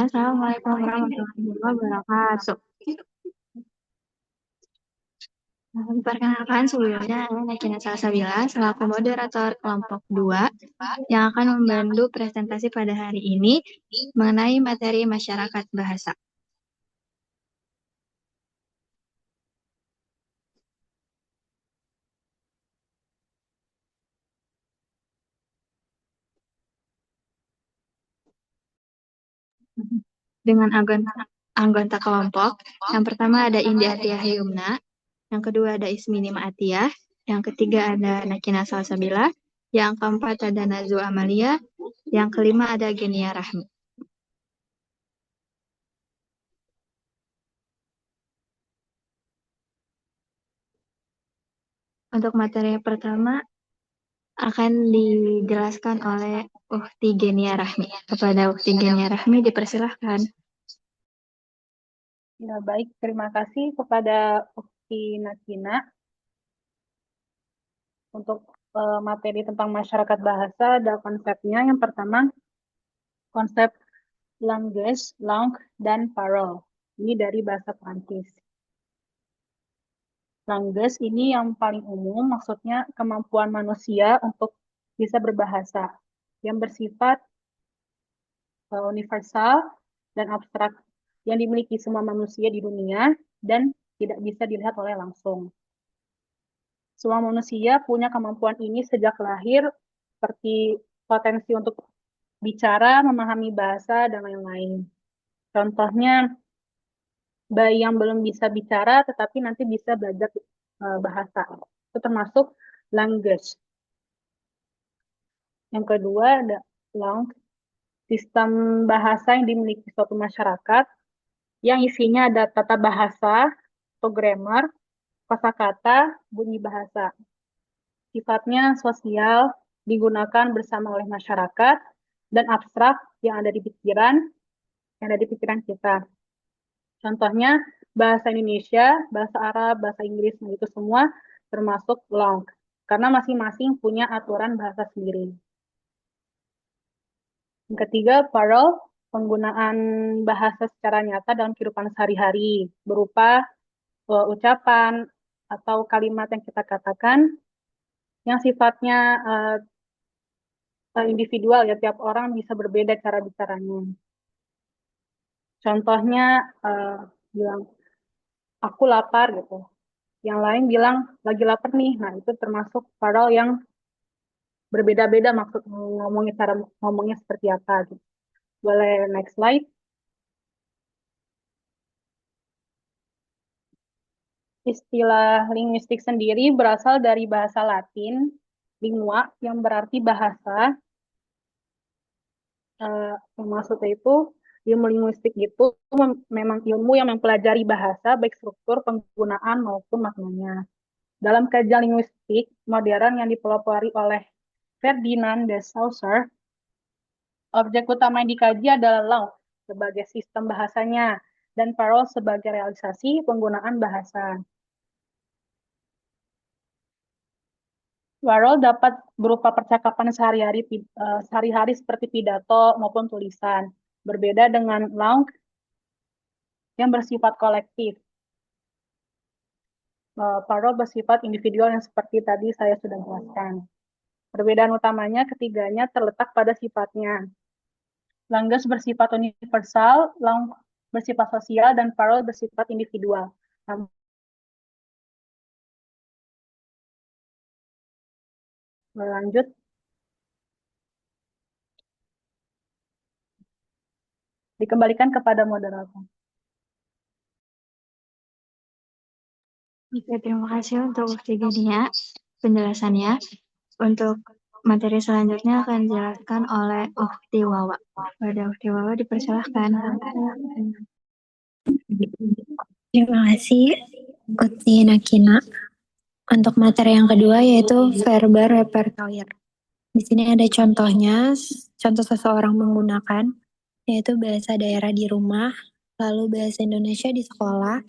Assalamualaikum warahmatullahi wabarakatuh. Perkenalkan sebelumnya saya Nakina Salsabila selaku moderator kelompok 2 yang akan membantu presentasi pada hari ini mengenai materi masyarakat bahasa. Dengan anggota kelompok, yang pertama ada Indi Atiyah Yumna, yang kedua ada Ismini Ma'atiyah, yang ketiga ada Nakina Salsabila, yang keempat ada Nazu Amalia, yang kelima ada Genia Rahmi. Untuk materi pertama akan dijelaskan oleh Ukti Genia Rahmi. Kepada Ukti Genia Rahmi dipersilahkan. Ya, baik. Terima kasih kepada Ukti Nakina untuk materi tentang masyarakat bahasa. Ada konsepnya. Yang pertama, konsep langage, langue, dan parole. Ini dari bahasa Prancis. Langage ini yang paling umum, maksudnya kemampuan manusia untuk bisa berbahasa, yang bersifat universal dan abstrak, yang dimiliki semua manusia di dunia dan tidak bisa dilihat oleh langsung. Semua manusia punya kemampuan ini sejak lahir, seperti potensi untuk bicara, memahami bahasa, dan lain-lain. Contohnya, bayi yang belum bisa bicara, tetapi nanti bisa belajar bahasa. Itu termasuk language. Yang kedua ada langue, sistem bahasa yang dimiliki suatu masyarakat, yang isinya ada tata bahasa atau grammar, kosakata, bunyi bahasa. Sifatnya sosial, digunakan bersama oleh masyarakat, dan abstrak yang ada di pikiran kita. Contohnya bahasa Indonesia, bahasa Arab, bahasa Inggris, nah itu semua termasuk langue, karena masing-masing punya aturan bahasa sendiri. Yang ketiga, parole, penggunaan bahasa secara nyata dalam kehidupan sehari-hari, berupa ucapan atau kalimat yang kita katakan, yang sifatnya individual, ya tiap orang bisa berbeda cara bicaranya. Contohnya bilang aku lapar gitu. Yang lain bilang lagi lapar nih. Nah, itu termasuk parole yang berbeda-beda maksud ngomongnya, cara ngomongnya seperti apa gitu. Boleh next slide. Istilah linguistik sendiri berasal dari bahasa Latin lingua yang berarti bahasa. Maksudnya itu ilmu linguistik itu memang ilmu yang mempelajari bahasa, baik struktur, penggunaan maupun maknanya. Dalam kajian linguistik modern yang dipelopori oleh Ferdinand de Saussure, objek utama yang dikaji adalah langue sebagai sistem bahasanya dan parole sebagai realisasi penggunaan bahasa. Parole dapat berupa percakapan sehari-hari seperti pidato maupun tulisan. Berbeda dengan langue yang bersifat kolektif. Parole bersifat individual yang seperti tadi saya sudah jelaskan. Perbedaan utamanya ketiganya terletak pada sifatnya. Language bersifat universal, langue bersifat sosial, dan parole bersifat individual. Lanjut. Dikembalikan kepada moderator. Oke, terima kasih untuk Ukti Genia penjelasannya. Untuk materi selanjutnya akan dijelaskan oleh Ukti Wawa. Pada Ukti Wawa dipersilahkan. Terima kasih, Ukti Nakina. Untuk materi yang kedua yaitu verbal repertoire. Di sini ada contohnya, contoh seseorang menggunakan, yaitu bahasa daerah di rumah, lalu bahasa Indonesia di sekolah,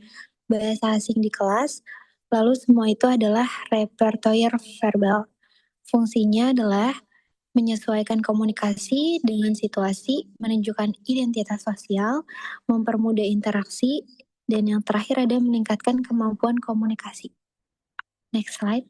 bahasa asing di kelas, lalu semua itu adalah repertoire verbal. Fungsinya adalah menyesuaikan komunikasi dengan situasi, menunjukkan identitas sosial, mempermudah interaksi, dan yang terakhir ada meningkatkan kemampuan komunikasi. Next slide.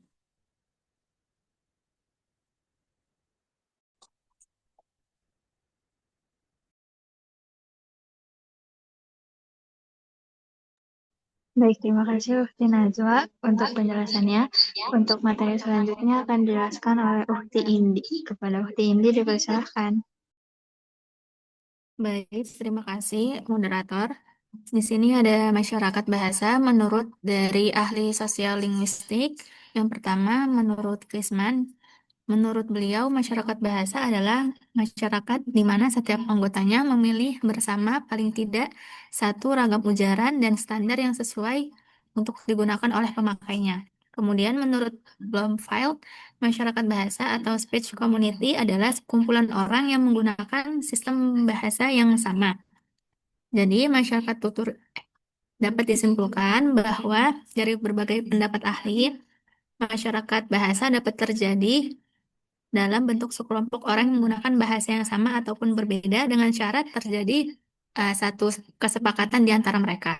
Baik, terima kasih Ukti Najwa untuk penjelasannya. Untuk materi selanjutnya akan dijelaskan oleh Ukti Indi. Kepada Ukti Indi dipersilahkan. Baik, terima kasih moderator. Di sini ada masyarakat bahasa menurut dari ahli sosial linguistik. Yang pertama, menurut Krisman, menurut beliau masyarakat bahasa adalah masyarakat di mana setiap anggotanya memilih bersama paling tidak satu ragam ujaran dan standar yang sesuai untuk digunakan oleh pemakainya. Kemudian menurut Blomfield, masyarakat bahasa atau speech community adalah sekumpulan orang yang menggunakan sistem bahasa yang sama. Jadi, masyarakat tutur dapat disimpulkan bahwa dari berbagai pendapat ahli, masyarakat bahasa dapat terjadi dalam bentuk sekelompok orang yang menggunakan bahasa yang sama ataupun berbeda dengan syarat terjadi satu kesepakatan di antara mereka.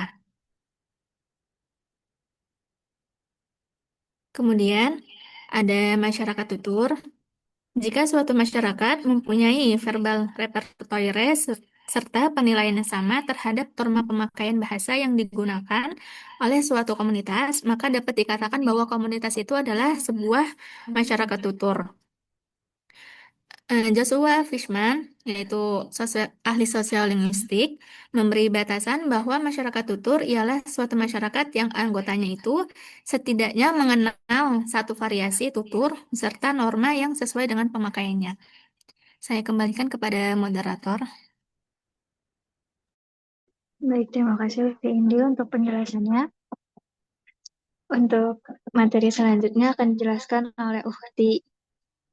Kemudian, ada masyarakat tutur. Jika suatu masyarakat mempunyai verbal repertoire serta penilaian yang sama terhadap norma pemakaian bahasa yang digunakan oleh suatu komunitas, maka dapat dikatakan bahwa komunitas itu adalah sebuah masyarakat tutur. Joshua Fishman, yaitu ahli sosial linguistik, memberi batasan bahwa masyarakat tutur ialah suatu masyarakat yang anggotanya itu setidaknya mengenal satu variasi tutur serta norma yang sesuai dengan pemakaiannya. Saya kembalikan kepada moderator. Baik, terima kasih Ukti Indi untuk penjelasannya. Untuk materi selanjutnya akan dijelaskan oleh Ukti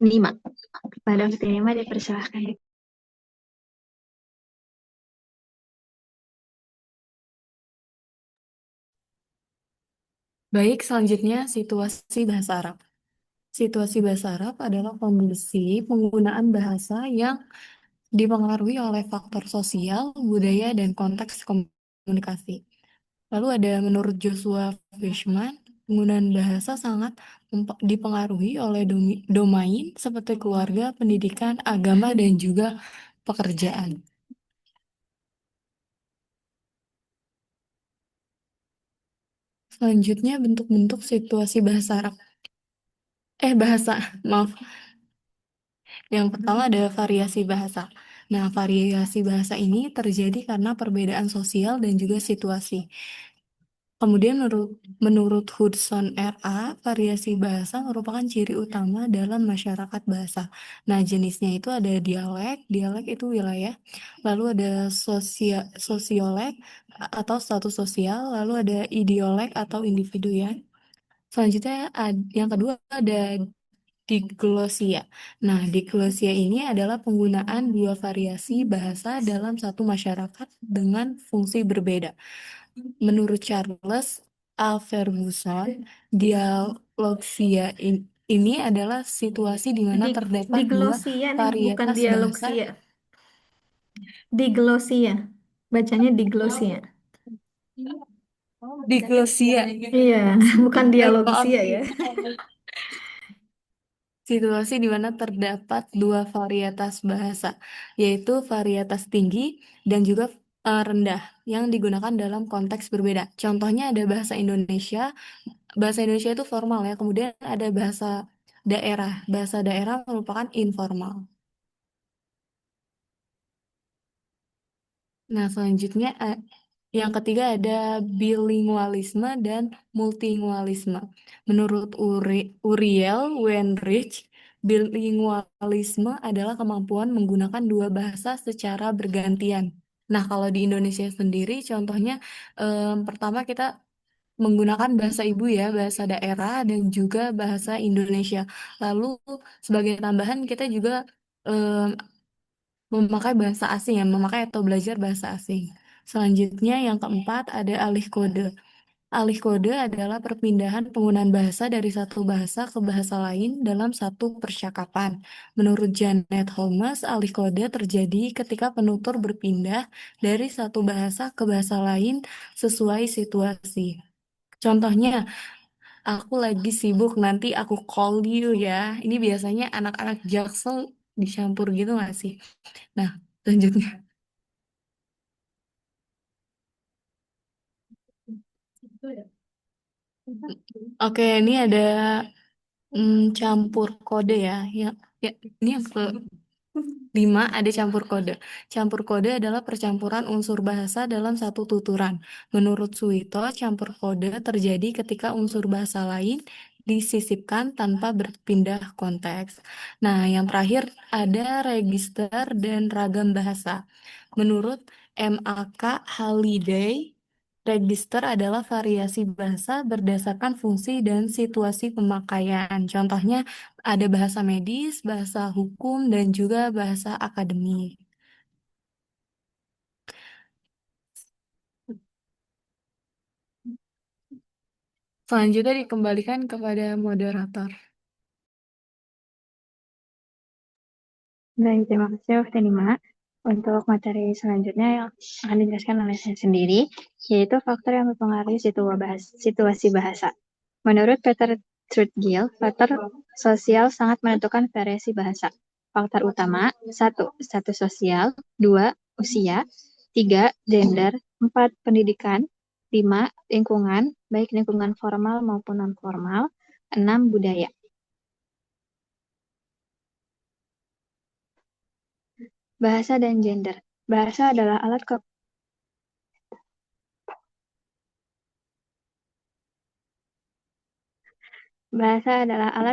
Nima. Kepada Ukti Nima dipersilahkan. Baik, selanjutnya situasi bahasa Arab. Situasi bahasa Arab adalah kondisi penggunaan bahasa yang dipengaruhi oleh faktor sosial, budaya, dan konteks komunikasi. Lalu ada menurut Joshua Fishman, penggunaan bahasa sangat dipengaruhi oleh domain seperti keluarga, pendidikan, agama, dan juga pekerjaan. Selanjutnya bentuk-bentuk situasi bahasa Arab. Bahasa, maaf. Yang pertama ada variasi bahasa. Nah, variasi bahasa ini terjadi karena perbedaan sosial dan juga situasi. Kemudian menurut Hudson R.A., variasi bahasa merupakan ciri utama dalam masyarakat bahasa. Nah, jenisnya itu ada dialek itu wilayah, lalu ada sosiolek atau status sosial, lalu ada idiolek atau individu ya. Selanjutnya yang kedua ada diglosia. Nah, diglosia ini adalah penggunaan dua variasi bahasa dalam satu masyarakat dengan fungsi berbeda. Menurut Charles A. Ferguson, dialogsia ini adalah situasi di mana terdapat dua Diglosia nih, bukan varietas bahasa. dialogsia. Diglosia. Bacanya diglosia. Diglosia. Iya, bukan Maaf. dialogsia ya. Situasi di mana terdapat dua varietas bahasa, yaitu varietas tinggi dan juga rendah yang digunakan dalam konteks berbeda. Contohnya ada bahasa Indonesia. Bahasa Indonesia itu formal ya, kemudian ada bahasa daerah. Bahasa daerah merupakan informal. Nah, selanjutnya yang ketiga ada bilingualisme dan multilingualisme. Menurut Uriel Wenrich, bilingualisme adalah kemampuan menggunakan dua bahasa secara bergantian. Nah, kalau di Indonesia sendiri, contohnya pertama kita menggunakan bahasa ibu ya, bahasa daerah dan juga bahasa Indonesia. Lalu sebagai tambahan kita juga memakai bahasa asing ya, memakai atau belajar bahasa asing. Selanjutnya yang keempat ada alih kode. Alih kode adalah perpindahan penggunaan bahasa dari satu bahasa ke bahasa lain dalam satu percakapan. Menurut Janet Holmes, alih kode terjadi ketika penutur berpindah dari satu bahasa ke bahasa lain sesuai situasi. Contohnya, aku lagi sibuk, nanti aku call you ya. Ini biasanya anak-anak Jaksel dicampur gitu nggak sih? Nah, lanjutnya. Oke, ini ada campur kode ya. Ya, ini yang ke 5 ada campur kode. Campur kode adalah percampuran unsur bahasa dalam satu tuturan. Menurut Suito, campur kode terjadi ketika unsur bahasa lain disisipkan tanpa berpindah konteks. Nah, yang terakhir ada register dan ragam bahasa. Menurut MAK Holiday, register adalah variasi bahasa berdasarkan fungsi dan situasi pemakaian. Contohnya ada bahasa medis, bahasa hukum, dan juga bahasa akademik. Selanjutnya dikembalikan kepada moderator. Baik, terima kasih Waktu Nima. Untuk materi selanjutnya yang akan dijelaskan oleh saya sendiri, yaitu faktor yang mempengaruhi situasi bahasa. Menurut Peter Trudgill, faktor sosial sangat menentukan variasi bahasa. Faktor utama, 1. Status sosial, 2. Usia, 3. Gender, 4. Pendidikan, 5. Lingkungan, baik lingkungan formal maupun non-formal, 6. Budaya. Bahasa dan gender. Bahasa adalah alat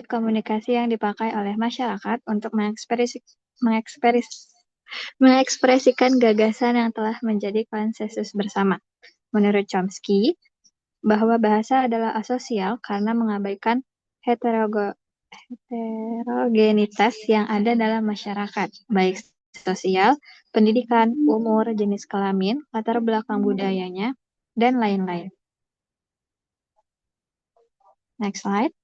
komunikasi yang dipakai oleh masyarakat untuk mengekspresikan gagasan yang telah menjadi konsensus bersama. Menurut Chomsky, bahwa bahasa adalah asosial karena mengabaikan heterogenitas yang ada dalam masyarakat, baik sosial, pendidikan, umur, jenis kelamin, latar belakang budayanya, dan lain-lain. Next slide.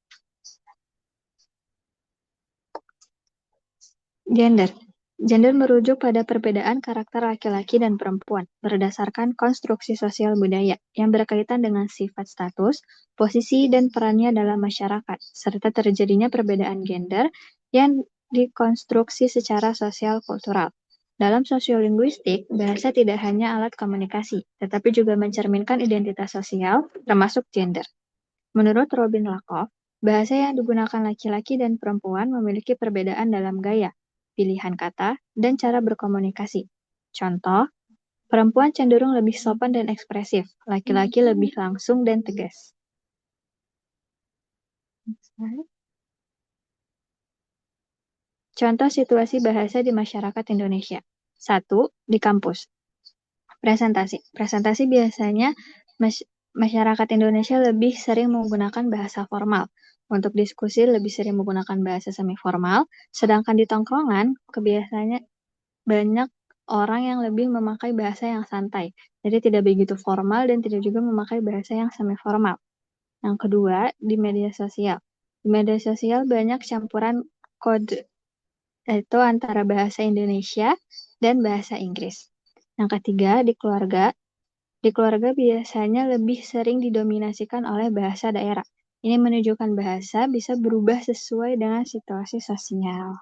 Gender. Gender merujuk pada perbedaan karakter laki-laki dan perempuan berdasarkan konstruksi sosial budaya yang berkaitan dengan sifat status, posisi, dan perannya dalam masyarakat, serta terjadinya perbedaan gender yang dikonstruksi secara sosial kultural. Dalam sosiolinguistik, bahasa tidak hanya alat komunikasi, tetapi juga mencerminkan identitas sosial, termasuk gender. Menurut Robin Lakoff, bahasa yang digunakan laki-laki dan perempuan memiliki perbedaan dalam gaya, pilihan kata, dan cara berkomunikasi. Contoh, perempuan cenderung lebih sopan dan ekspresif, laki-laki lebih langsung dan tegas. Contoh situasi bahasa di masyarakat Indonesia. 1. Di kampus. Presentasi. Presentasi biasanya masyarakat Indonesia lebih sering menggunakan bahasa formal. Untuk diskusi lebih sering menggunakan bahasa semi formal, sedangkan di tongkrongan kebiasaannya banyak orang yang lebih memakai bahasa yang santai. Jadi tidak begitu formal dan tidak juga memakai bahasa yang semi formal. Yang kedua, di media sosial. Di media sosial banyak campuran kode, yaitu antara bahasa Indonesia dan bahasa Inggris. Yang ketiga, di keluarga. Di keluarga biasanya lebih sering didominasikan oleh bahasa daerah. Ini menunjukkan bahasa bisa berubah sesuai dengan situasi sosial.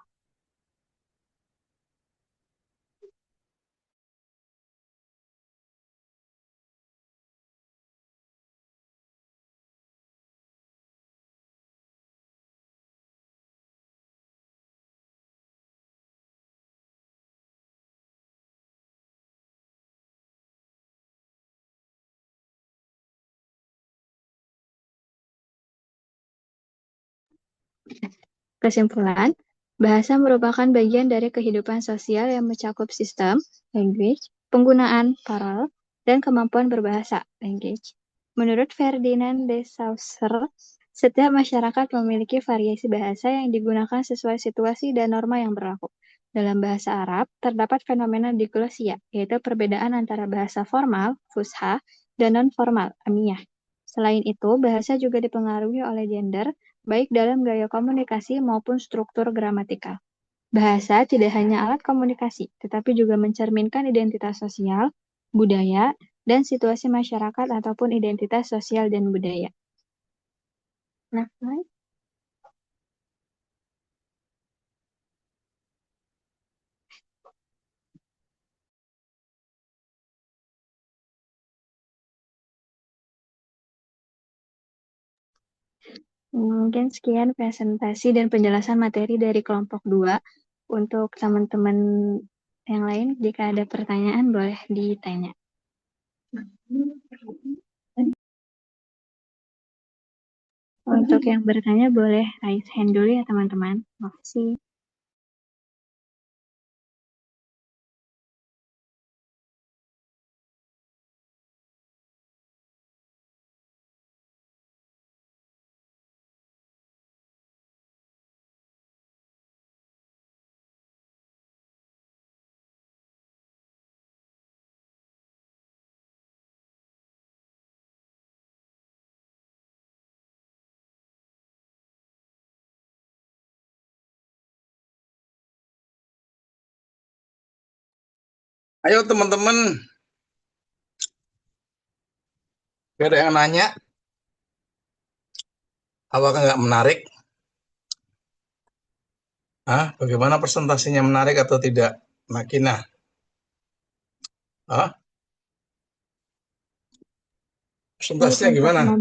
Kesimpulan, bahasa merupakan bagian dari kehidupan sosial yang mencakup sistem, language, penggunaan, parol, dan kemampuan berbahasa, language. Menurut Ferdinand de Saussure, setiap masyarakat memiliki variasi bahasa yang digunakan sesuai situasi dan norma yang berlaku. Dalam bahasa Arab, terdapat fenomena diglosia, yaitu perbedaan antara bahasa formal, fusha, dan non-formal, amiyah. Selain itu, bahasa juga dipengaruhi oleh gender, baik dalam gaya komunikasi maupun struktur gramatikal. Bahasa tidak hanya alat komunikasi, tetapi juga mencerminkan identitas sosial, budaya, dan situasi masyarakat ataupun identitas sosial dan budaya. Nah, mungkin sekian presentasi dan penjelasan materi dari kelompok 2. Untuk teman-teman yang lain, jika ada pertanyaan boleh ditanya. Untuk yang bertanya boleh raise hand dulu ya teman-teman. Makasih. Ayo teman-teman, ada yang nanya? Apakah nggak menarik? Bagaimana presentasinya, menarik atau tidak? Makinah? Presentasinya gimana?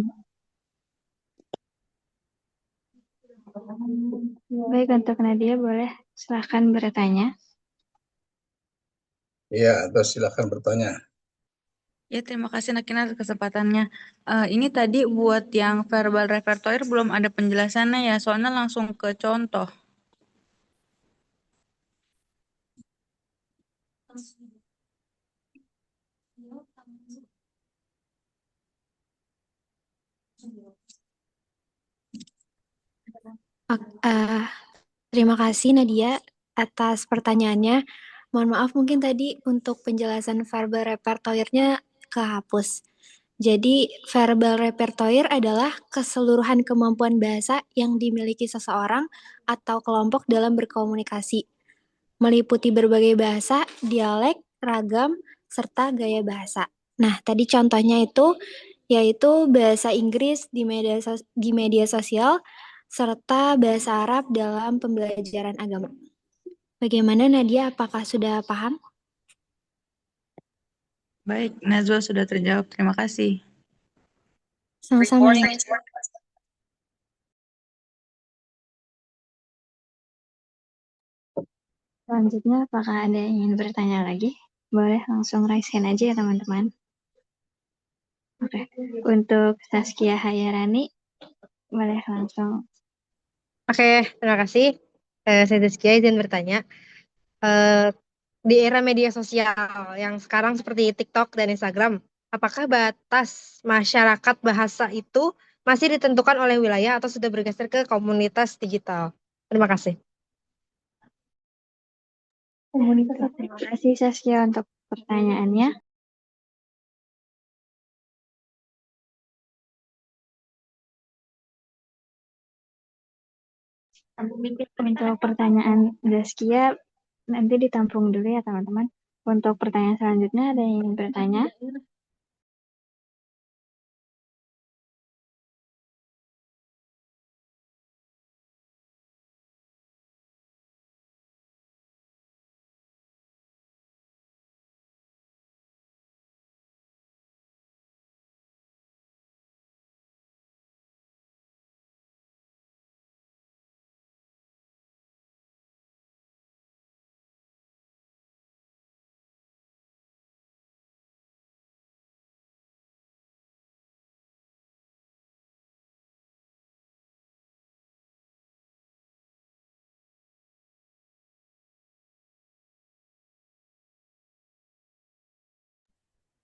Baik, untuk Nadia boleh silakan bertanya. Iya, terus silakan bertanya. Ya, terima kasih Nakina atas kesempatannya. Ini tadi buat yang verbal repertoire belum ada penjelasannya ya, soalnya langsung ke contoh. Terima kasih Nadia atas pertanyaannya. Mohon maaf mungkin tadi untuk penjelasan verbal repertoire-nya kehapus. Jadi verbal repertoire adalah keseluruhan kemampuan bahasa yang dimiliki seseorang atau kelompok dalam berkomunikasi, meliputi berbagai bahasa, dialek, ragam, serta gaya bahasa. Nah, tadi contohnya itu yaitu bahasa Inggris di media sosial serta bahasa Arab dalam pembelajaran agama. Bagaimana Nadia, apakah sudah paham? Baik, Najwa sudah terjawab. Terima kasih. Sama-sama. Selanjutnya, apakah ada yang ingin bertanya lagi? Boleh langsung raise hand aja ya teman-teman. Oke, untuk Saskia Hayarani, boleh langsung. Oke, terima kasih. Saya Zaskia izin bertanya. Di era media sosial yang sekarang seperti TikTok dan Instagram, apakah batas masyarakat bahasa itu masih ditentukan oleh wilayah atau sudah bergeser ke komunitas digital? Terima kasih. Terima kasih Saskia untuk pertanyaannya. Untuk pertanyaan Zaskia, nanti ditampung dulu ya teman-teman. Untuk pertanyaan selanjutnya, ada yang ingin bertanya?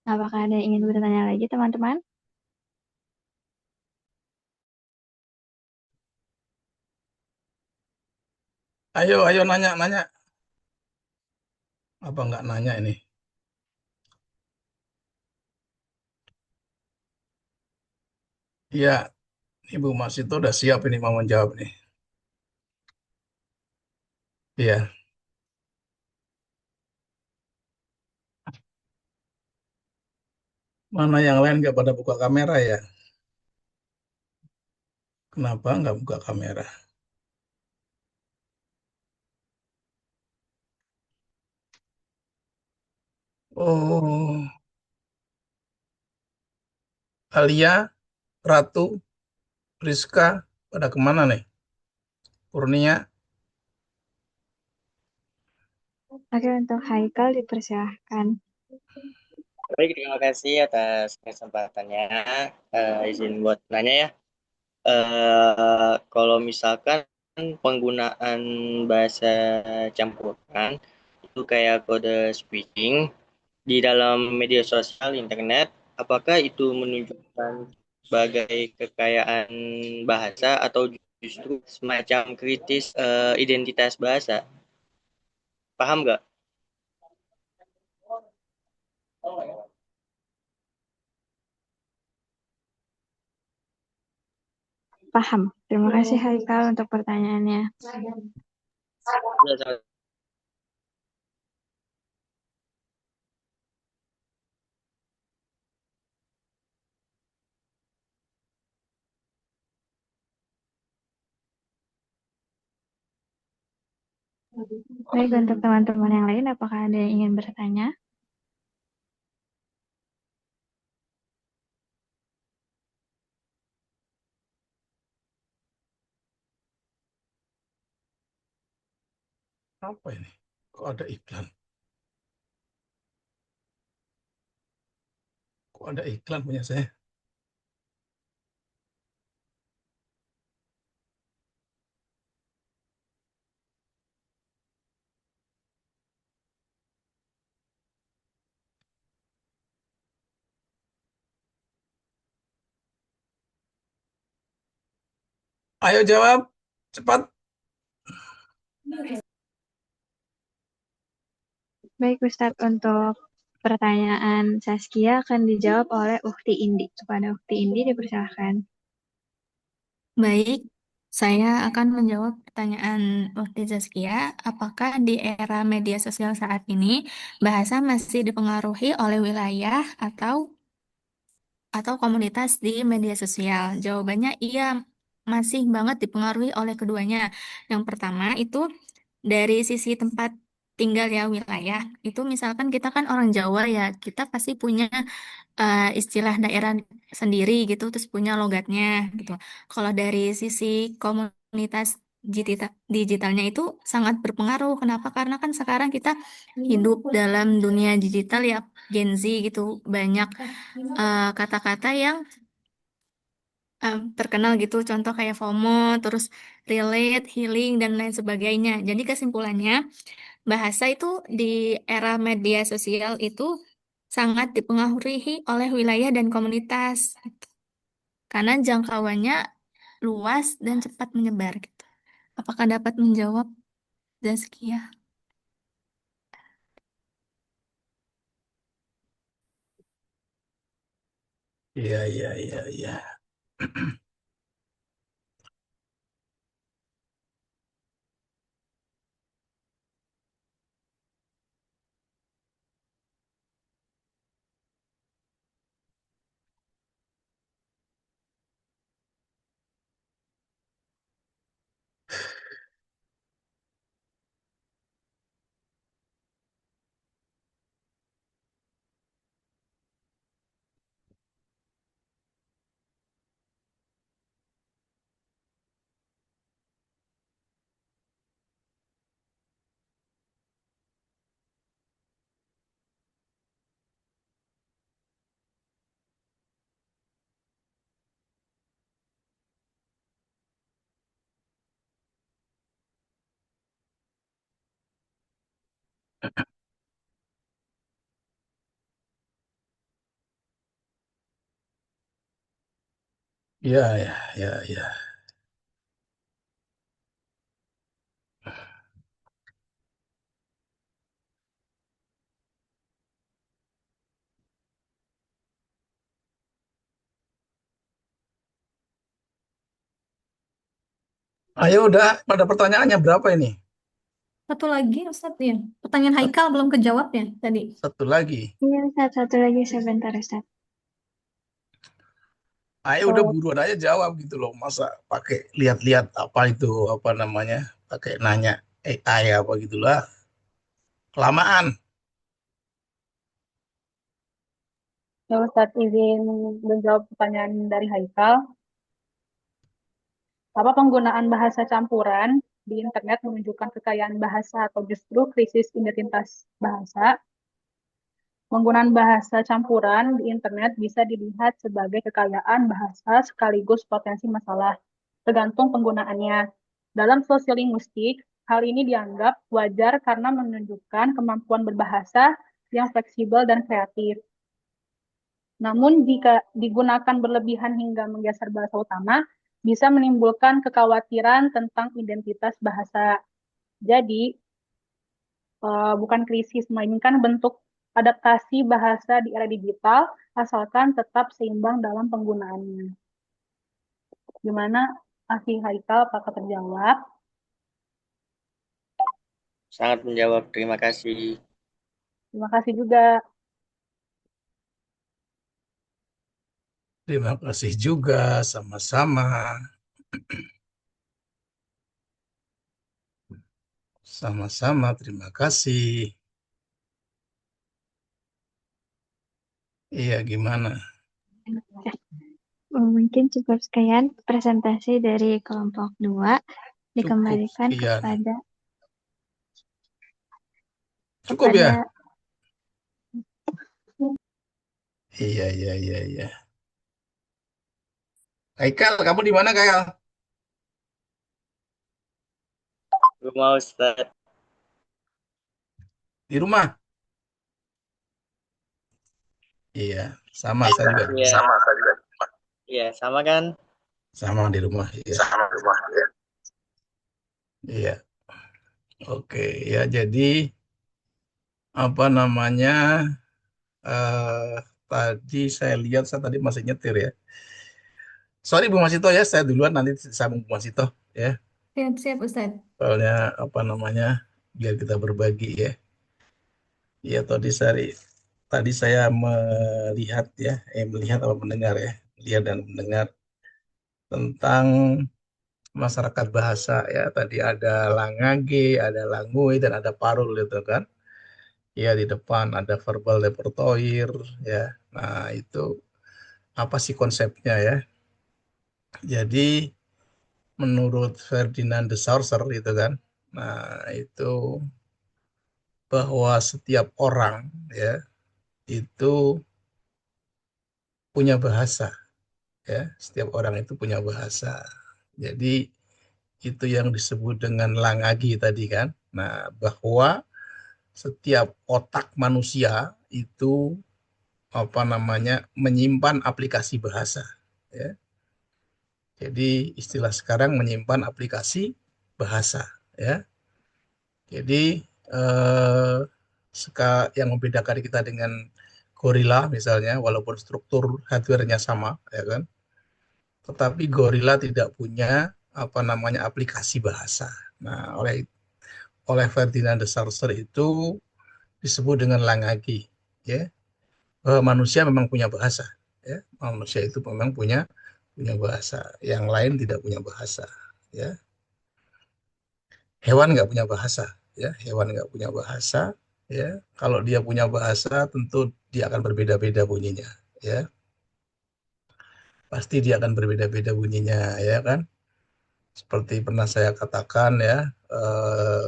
Apakah ada yang ingin bertanya lagi teman-teman? Ayo nanya. Apa nggak nanya ini? Iya, Ibu Mas itu udah siap ini mau menjawab nih. Iya, mana yang lain nggak pada buka kamera ya? Kenapa nggak buka kamera? Oh, Alia, Ratu, Rizka, pada kemana nih? Kurnia, Oke, untuk Haikal dipersilahkan. Baik, terima kasih atas kesempatannya. Izin buat nanya ya. Kalau misalkan penggunaan bahasa campuran itu kayak kode switching di dalam media sosial internet, apakah itu menunjukkan sebagai kekayaan bahasa atau justru semacam kritis identitas bahasa? Paham nggak? Paham. Terima kasih Haikal untuk pertanyaannya. Ya, Baik, untuk teman-teman yang lain, apakah ada yang ingin bertanya? apa ini? Kok ada iklan? Kok ada iklan punya saya? Ayo jawab, cepat. Baik, Ustadz, untuk pertanyaan Saskia akan dijawab oleh Ukti Indi. Kepada Ukti Indi dipersilahkan. Baik, saya akan menjawab pertanyaan Waktu Zaskia. Apakah di era media sosial saat ini bahasa masih dipengaruhi oleh wilayah atau komunitas di media sosial? Jawabannya iya, masih banget dipengaruhi oleh keduanya. Yang pertama itu dari sisi tempat tinggal ya wilayah. Itu misalkan kita kan orang Jawa ya, kita pasti punya istilah daerah sendiri gitu, terus punya logatnya gitu. Kalau dari sisi komunitas digitalnya itu sangat berpengaruh. Kenapa? Karena kan sekarang kita hidup dalam dunia digital ya, Gen Z gitu. Banyak kata-kata yang terkenal gitu, contoh kayak FOMO, terus relate, healing, dan lain sebagainya. Jadi kesimpulannya, bahasa itu di era media sosial itu sangat dipengaruhi oleh wilayah dan komunitas karena jangkauannya luas dan cepat menyebar gitu. Apakah dapat menjawab Zaskia? Iya, iya, iya, iya. Iya, iya, iya, iya. Ayo udah, pada pertanyaannya berapa ini? Satu lagi, Ustadz ya. Pertanyaan Sat- Haikal belum kejawab ya tadi. Satu lagi. Iya, Ustaz, satu lagi sebentar, Ustaz. Ayo udah buruan aja jawab gitu loh. Masa pakai lihat-lihat apa itu, apa namanya, pakai nanya AI apa gitulah. Kelamaan. Ya, Ustaz, izin menjawab pertanyaan dari Haikal. Apa penggunaan bahasa campuran di internet menunjukkan kekayaan bahasa atau justru krisis identitas bahasa? Penggunaan bahasa campuran di internet bisa dilihat sebagai kekayaan bahasa sekaligus potensi masalah, tergantung penggunaannya. Dalam sosiolinguistik, hal ini dianggap wajar karena menunjukkan kemampuan berbahasa yang fleksibel dan kreatif. Namun, jika digunakan berlebihan hingga menggeser bahasa utama, bisa menimbulkan kekhawatiran tentang identitas bahasa. Jadi, bukan krisis, melainkan bentuk adaptasi bahasa di era digital, asalkan tetap seimbang dalam penggunaannya. Gimana, Akhi Haikal, apakah terjawab? Sangat menjawab. Terima kasih. Terima kasih juga. Terima kasih juga, sama-sama. Sama-sama, terima kasih. Iya, gimana? Mungkin cukup sekian presentasi dari kelompok 2. Cukup Dikembalikan sekian. Cukup ya? Iya, iya, iya, iya. Haikal, kamu di mana, Haikal? Rumah Ustaz. Di rumah? Iya, sama saya juga. Iya. Sama saya juga. Iya, sama kan? Sama di rumah, iya. Sama di rumah, ya. Iya. Oke, ya jadi apa namanya? Tadi saya lihat, saya tadi masih nyetir ya. Sorry Bu Masito ya, saya duluan nanti sambung Bu Masito ya. Siap-siap, Ustadz. Soalnya apa namanya? Biar kita berbagi ya. Iya tadi saya melihat ya, melihat apa mendengar ya, lihat dan mendengar tentang masyarakat bahasa ya. Tadi ada Langage, ada Langui, dan ada Parul itu kan. Ya di depan ada verbal repertoire ya. Nah itu apa sih konsepnya ya? Jadi menurut Ferdinand de Saussure itu kan, nah itu bahwa setiap orang ya itu punya bahasa ya, setiap orang itu punya bahasa. Jadi itu yang disebut dengan langagi tadi kan. Nah, bahwa setiap otak manusia itu apa namanya menyimpan aplikasi bahasa ya. Jadi istilah sekarang menyimpan aplikasi bahasa ya. Jadi eh, yang membedakan kita dengan gorila misalnya, walaupun struktur hardware-nya sama, ya kan, tetapi gorila tidak punya apa namanya aplikasi bahasa. Nah, oleh Ferdinand de Saussure itu disebut dengan langagi, ya, bahwa manusia memang punya bahasa, ya, manusia itu memang punya punya bahasa, yang lain tidak punya bahasa, ya. Hewan nggak punya bahasa, ya, hewan nggak punya bahasa, ya. Kalau dia punya bahasa, tentu dia akan berbeda-beda bunyinya, ya. Pasti dia akan berbeda-beda bunyinya, ya kan. Seperti pernah saya katakan ya, eh,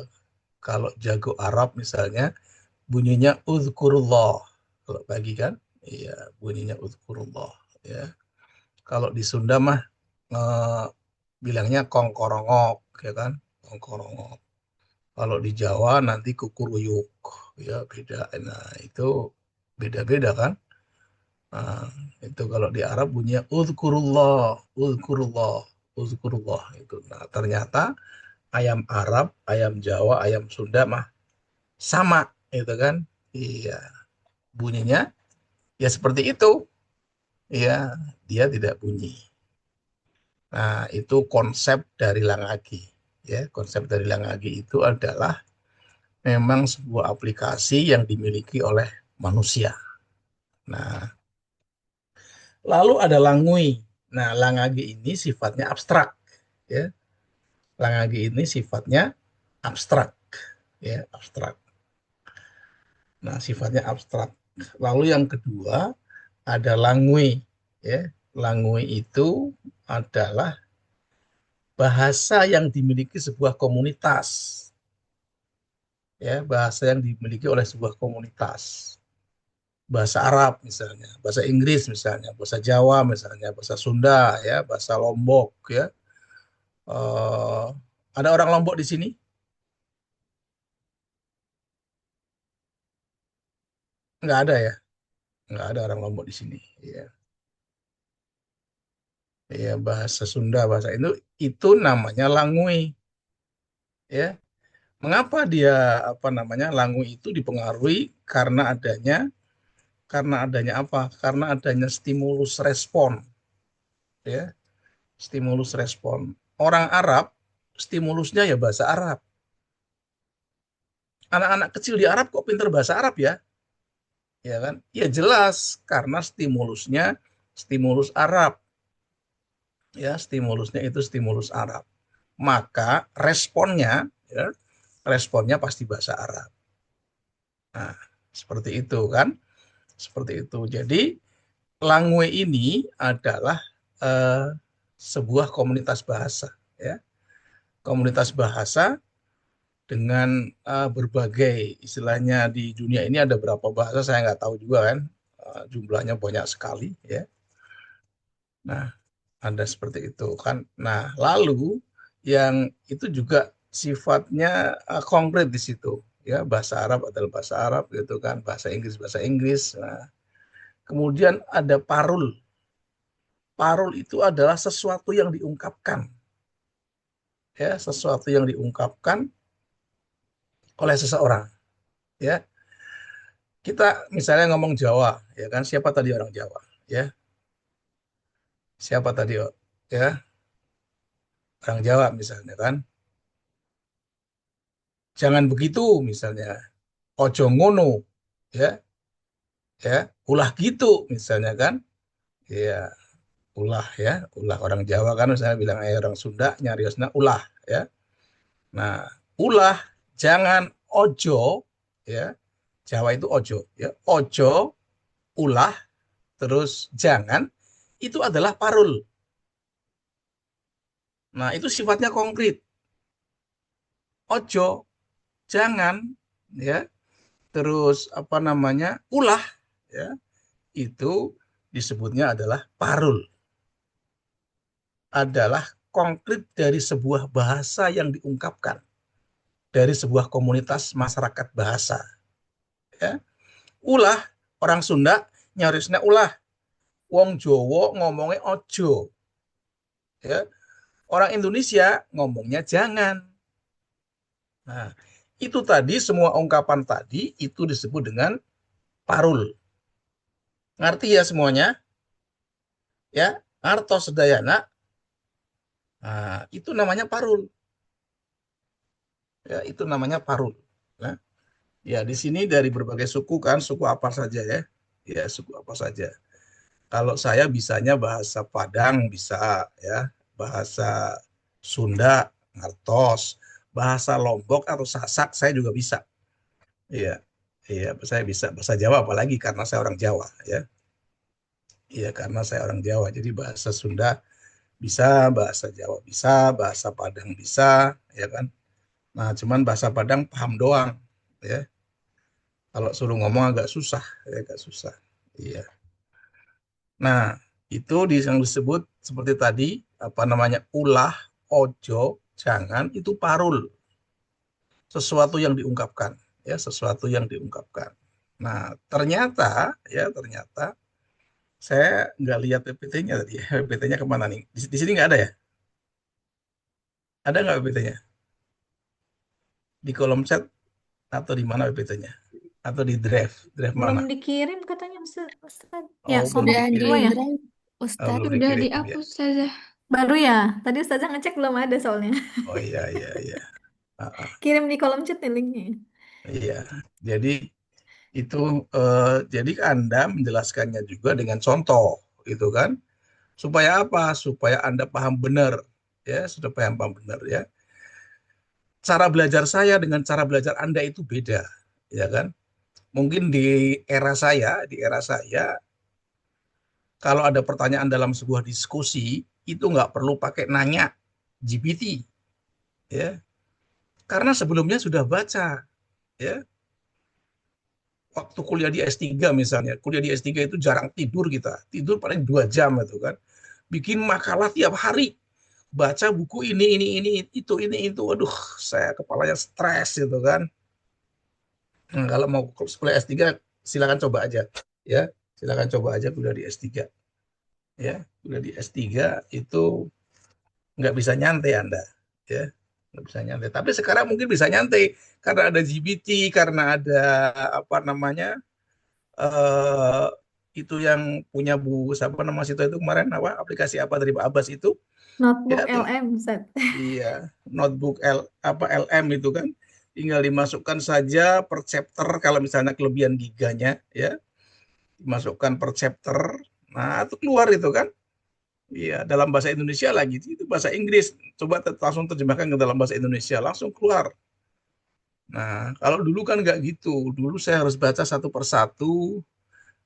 kalau jago Arab misalnya, bunyinya uzkurullah. Kalau pagi kan, iya bunyinya uzkurullah, ya. Kalau di Sunda mah eh, bilangnya kongkorongok, ya kan, kongkorongok. Kalau di Jawa nanti kukuruyuk, ya beda. Nah itu beda-beda kan. Nah, itu kalau di Arab bunyinya uzkurullah, uzkurullah, uzkurullah itu. Nah ternyata ayam Arab, ayam Jawa, ayam Sunda mah sama, itu kan. Iya, bunyinya ya seperti itu. Iya, dia tidak bunyi. Nah, itu konsep dari Langagi. Ya, konsep dari Langagi itu adalah memang sebuah aplikasi yang dimiliki oleh manusia. Nah, lalu ada Langui. Nah, Langagi ini sifatnya abstrak. Ya, Langagi ini sifatnya abstrak. Ya, abstrak. Nah, sifatnya abstrak. Lalu yang kedua ada Langui. Ya, Langui itu adalah bahasa yang dimiliki sebuah komunitas. Ya, bahasa yang dimiliki oleh sebuah komunitas. Bahasa Arab misalnya, bahasa Inggris misalnya, bahasa Jawa misalnya, bahasa Sunda ya, bahasa Lombok ya. Eh, ada orang Lombok di sini? Nggak ada ya? Nggak ada orang Lombok di sini. Ya, ya bahasa Sunda, bahasa itu namanya Langui. Ya, mengapa dia apa namanya Langui itu dipengaruhi karena adanya apa? Karena adanya stimulus respon. Ya, stimulus respon. Orang Arab stimulusnya ya bahasa Arab. Anak-anak kecil di Arab kok pinter bahasa Arab ya? Ya kan? Ya jelas karena stimulusnya stimulus Arab. Ya, stimulusnya itu stimulus Arab. Maka responnya pasti bahasa Arab. Nah, seperti itu kan? Seperti itu. Jadi Langwe ini adalah sebuah komunitas bahasa ya. Komunitas bahasa dengan berbagai istilahnya di dunia ini ada berapa bahasa saya nggak tahu juga kan. Jumlahnya banyak sekali ya. Nah, ada seperti itu kan. Nah, lalu yang itu juga sifatnya konkret di situ ya. Bahasa Arab adalah bahasa Arab gitu kan, bahasa Inggris bahasa Inggris. Nah, kemudian ada parul. Parul itu adalah sesuatu yang diungkapkan ya, sesuatu yang diungkapkan oleh seseorang ya. Kita misalnya ngomong Jawa ya kan, siapa tadi orang Jawa ya? Siapa tadi ya? Orang Jawa misalnya kan. Jangan begitu misalnya. Ojo ngono ya, ya. Ulah gitu misalnya kan. Ya, ulah ya. Ulah orang Jawa kan misalnya bilang orang Sunda nyariosna ulah ya. Nah, ulah jangan ojo ya. Jawa itu ojo ya. Ojo, ulah, terus jangan itu adalah parul. Nah, itu sifatnya konkret. Ojo, jangan ya. Terus apa namanya? Ulah ya. Itu disebutnya adalah parul. Adalah konkret dari sebuah bahasa yang diungkapkan. Dari sebuah komunitas masyarakat bahasa. Ya. Ulah, orang Sunda nyarisnya ulah. Wong Jowo ngomongnya ojo. Ya. Orang Indonesia ngomongnya jangan. Nah, itu tadi semua ungkapan tadi itu disebut dengan parul. Ngerti ya semuanya? Ya, artos sedayana. Nah, itu namanya parul. Ya, itu namanya parul. Nah, ya di sini dari berbagai suku kan, suku apa saja ya? Ya, suku apa saja. Kalau saya bisanya bahasa Padang bisa ya, bahasa Sunda, ngertos, bahasa Lombok atau Sasak saya juga bisa. Iya. Iya, saya bisa bahasa Jawa apalagi karena saya orang Jawa ya. Iya, karena saya orang Jawa. Jadi bahasa Sunda bisa, bahasa Jawa bisa, bahasa Padang bisa, ya kan? Nah, cuman bahasa Padang paham doang, ya. Kalau suruh ngomong agak susah, ya, agak susah. Iya. Nah, itu yang disebut seperti tadi, apa namanya, ulah, ojo, jangan, itu parul. Sesuatu yang diungkapkan, ya, sesuatu yang diungkapkan. Nah, ternyata saya nggak lihat PPT-nya tadi. PPT-nya kemana nih? Di sini nggak ada ya? Ada nggak PPT-nya? Di kolom chat atau di mana PPT-nya? Atau di drive? Drive Belum mana? dikirim katanya Ustaz. Ya, Oh, belum sudah di dikirim. Apa ya? drive, Oh, Ustadz. belum Udah dikirim ya. dihapus saja. Baru ya? Tadi Ustazah ngecek belum ada soalnya. Oh iya, iya, iya. Ah, ah, Kirim di kolom chat nih linknya. iya. Jadi itu jadi Anda menjelaskannya juga dengan contoh, gitu kan? Supaya apa? Supaya Anda paham benar, ya, sudah paham benar ya. Cara belajar saya dengan cara belajar Anda itu beda, ya kan? Mungkin di era saya, kalau ada pertanyaan dalam sebuah diskusi, itu nggak perlu pakai nanya GPT, ya, karena sebelumnya sudah baca, ya. Waktu kuliah di S3 misalnya, kuliah di S3 itu jarang tidur kita, tidur paling 2 jam itu kan, bikin makalah tiap hari, baca buku ini itu, aduh, saya kepalanya stres gitu kan. Nah, kalau mau kuliah S3 silakan coba aja, ya, silakan coba aja kuliah di S3, ya, kuliah di S3 itu nggak bisa nyantai Anda, ya, nggak bisa nyantai. Tapi sekarang mungkin bisa nyantai karena ada GPT, karena ada apa namanya, eh itu yang punya Bu siapa nama situ itu kemarin, apa aplikasi apa dari Pak Abbas itu, Notebook ya, LM, Ustaz. iya, notebook LM itu kan, tinggal dimasukkan saja per chapter kalau misalnya kelebihan giganya, ya, dimasukkan per chapter, nah itu keluar itu kan. Iya, dalam bahasa Indonesia lagi, itu bahasa Inggris. Coba langsung terjemahkan ke dalam bahasa Indonesia, langsung keluar. Nah, kalau dulu kan nggak gitu. Dulu saya harus baca satu persatu,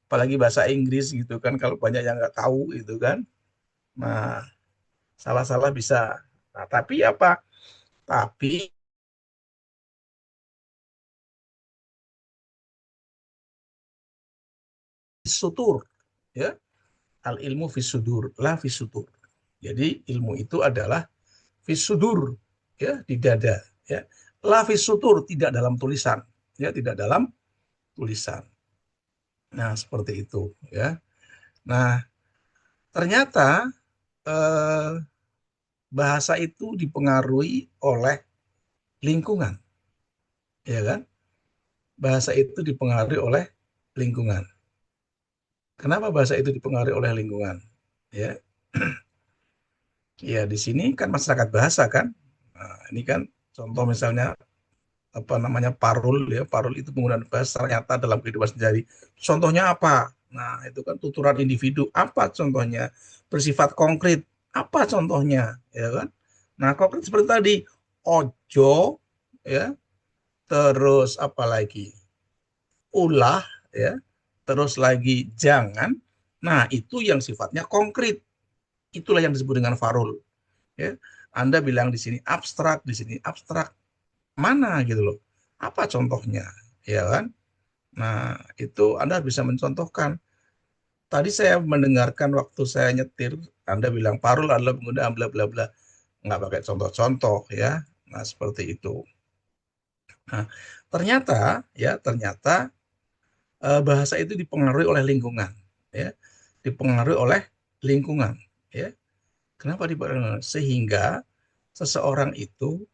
apalagi bahasa Inggris gitu kan. Kalau banyak yang nggak tahu itu kan. Nah, salah-salah bisa. Nah, tapi apa? Tapi sutur, ya. Al ilmu fisudur, la fisutur. Jadi ilmu itu adalah fisudur, ya, di dada, ya. La fisutur, tidak dalam tulisan, ya, tidak dalam tulisan. Nah, seperti itu, ya. Nah, ternyata eh, bahasa itu dipengaruhi oleh lingkungan, ya kan? Bahasa itu dipengaruhi oleh lingkungan. Kenapa bahasa itu dipengaruhi oleh lingkungan? Ya, ya, di sini kan masyarakat bahasa kan. Nah, ini kan contoh misalnya apa namanya, parul, ya, parul itu penggunaan bahasa nyata dalam kehidupan sehari. Contohnya apa? Nah, itu kan tuturan individu. Apa contohnya? Bersifat konkret. Apa contohnya? Ya kan? Nah, konkret seperti tadi, ojo, ya, terus apa lagi? Ulah, ya, terus lagi jangan. Nah, itu yang sifatnya konkret. Itulah yang disebut dengan farul, ya. Anda bilang di sini abstrak, di sini abstrak. Mana gitu loh. Apa contohnya? Ya kan? Nah, itu Anda bisa mencontohkan. Tadi saya mendengarkan waktu saya nyetir, Anda bilang parul adalah penggunaan bla bla bla. Nggak pakai contoh-contoh, ya. Nah, seperti itu. Nah, ternyata bahasa itu dipengaruhi oleh lingkungan, ya. Dipengaruhi oleh lingkungan, ya. Kenapa dipengaruhi? Sehingga seseorang itu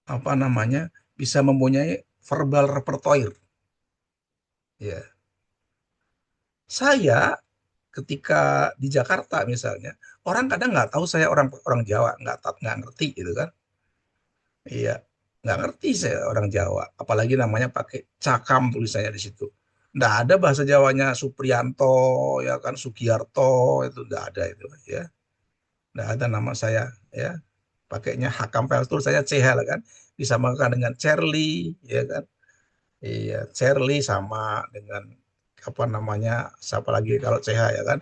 apa namanya, bisa mempunyai verbal repertoire, ya. Saya ketika di Jakarta misalnya, orang kadang nggak tahu saya orang orang Jawa, nggak ngerti gitu kan. Iya, nggak ngerti saya orang Jawa, apalagi namanya pakai cakam tulisannya di situ. Nggak ada bahasa Jawanya Supriyanto, ya kan, Sugiarto, itu nggak ada itu, ya. Nggak ada nama saya, ya. Pakainya Hakam Peltur, saya CH lah kan, disamakan dengan Cherly, ya kan. Iya, Cherly sama dengan apa namanya, siapa lagi kalau CH, ya kan,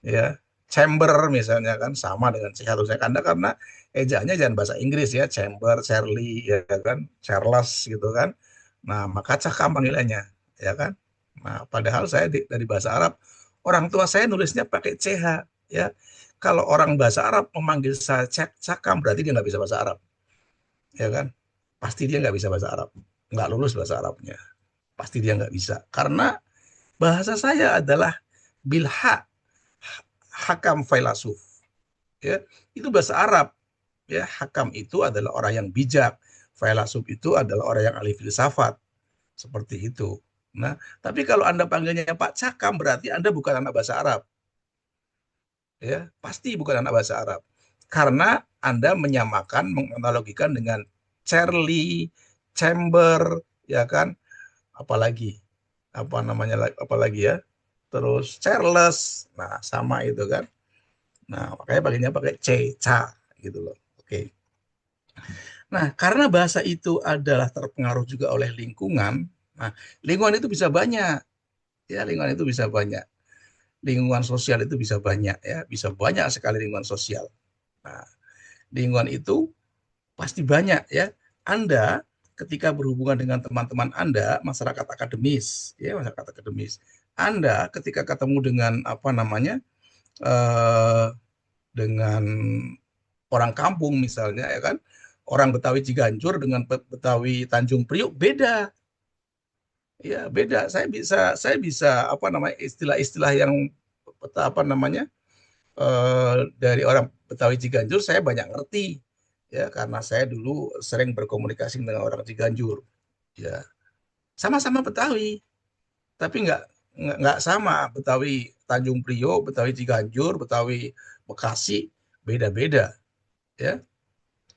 ya. Chamber misalnya kan sama dengan CH tulisannya, karena ejaannya jangan bahasa Inggris, ya, Chamber, Charlie, ya kan, Charles gitu kan. Nah, maka cakam panggilannya, ya kan. Nah, padahal saya dari bahasa Arab, orang tua saya nulisnya pakai CH, ya. Kalau orang bahasa Arab memanggil saya cakam, berarti dia nggak bisa bahasa Arab, ya kan. Pasti dia nggak bisa bahasa Arab, nggak lulus bahasa Arabnya, pasti dia nggak bisa, karena bahasa saya adalah bilha, hakam failasuf, ya, itu bahasa Arab, ya. Hakam itu adalah orang yang bijak, failasuf itu adalah orang yang ahli filsafat, seperti itu. Nah, tapi kalau Anda panggilnya Pak Cakam, berarti Anda bukan anak bahasa Arab, ya pasti bukan anak bahasa Arab. Karena Anda menyamakan, menganalogikan dengan Charlie, Chamber, ya kan? Apalagi apa namanya, apalagi ya? Terus Charles. Nah, sama itu kan. Nah, makanya pakainya pakai C, ca gitu loh. Oke. Nah, karena bahasa itu adalah terpengaruh juga oleh lingkungan. Nah, lingkungan itu bisa banyak. Ya, lingkungan itu bisa banyak. Lingkungan sosial itu bisa banyak ya, bisa banyak sekali lingkungan sosial. Nah, lingkungan itu pasti banyak ya. Anda ketika berhubungan dengan teman-teman Anda, masyarakat akademis, ya masyarakat akademis. Anda ketika ketemu dengan apa namanya, dengan orang kampung misalnya ya kan, orang Betawi Ciganjur dengan Betawi Tanjung Priuk beda. Ya beda. Saya bisa apa namanya, istilah-istilah yang apa namanya, dari orang Betawi Ciganjur saya banyak ngerti ya, karena saya dulu sering berkomunikasi dengan orang Ciganjur ya, sama-sama Betawi tapi nggak sama. Betawi Tanjung Priok, Betawi Ciganjur, Betawi Bekasi beda-beda ya,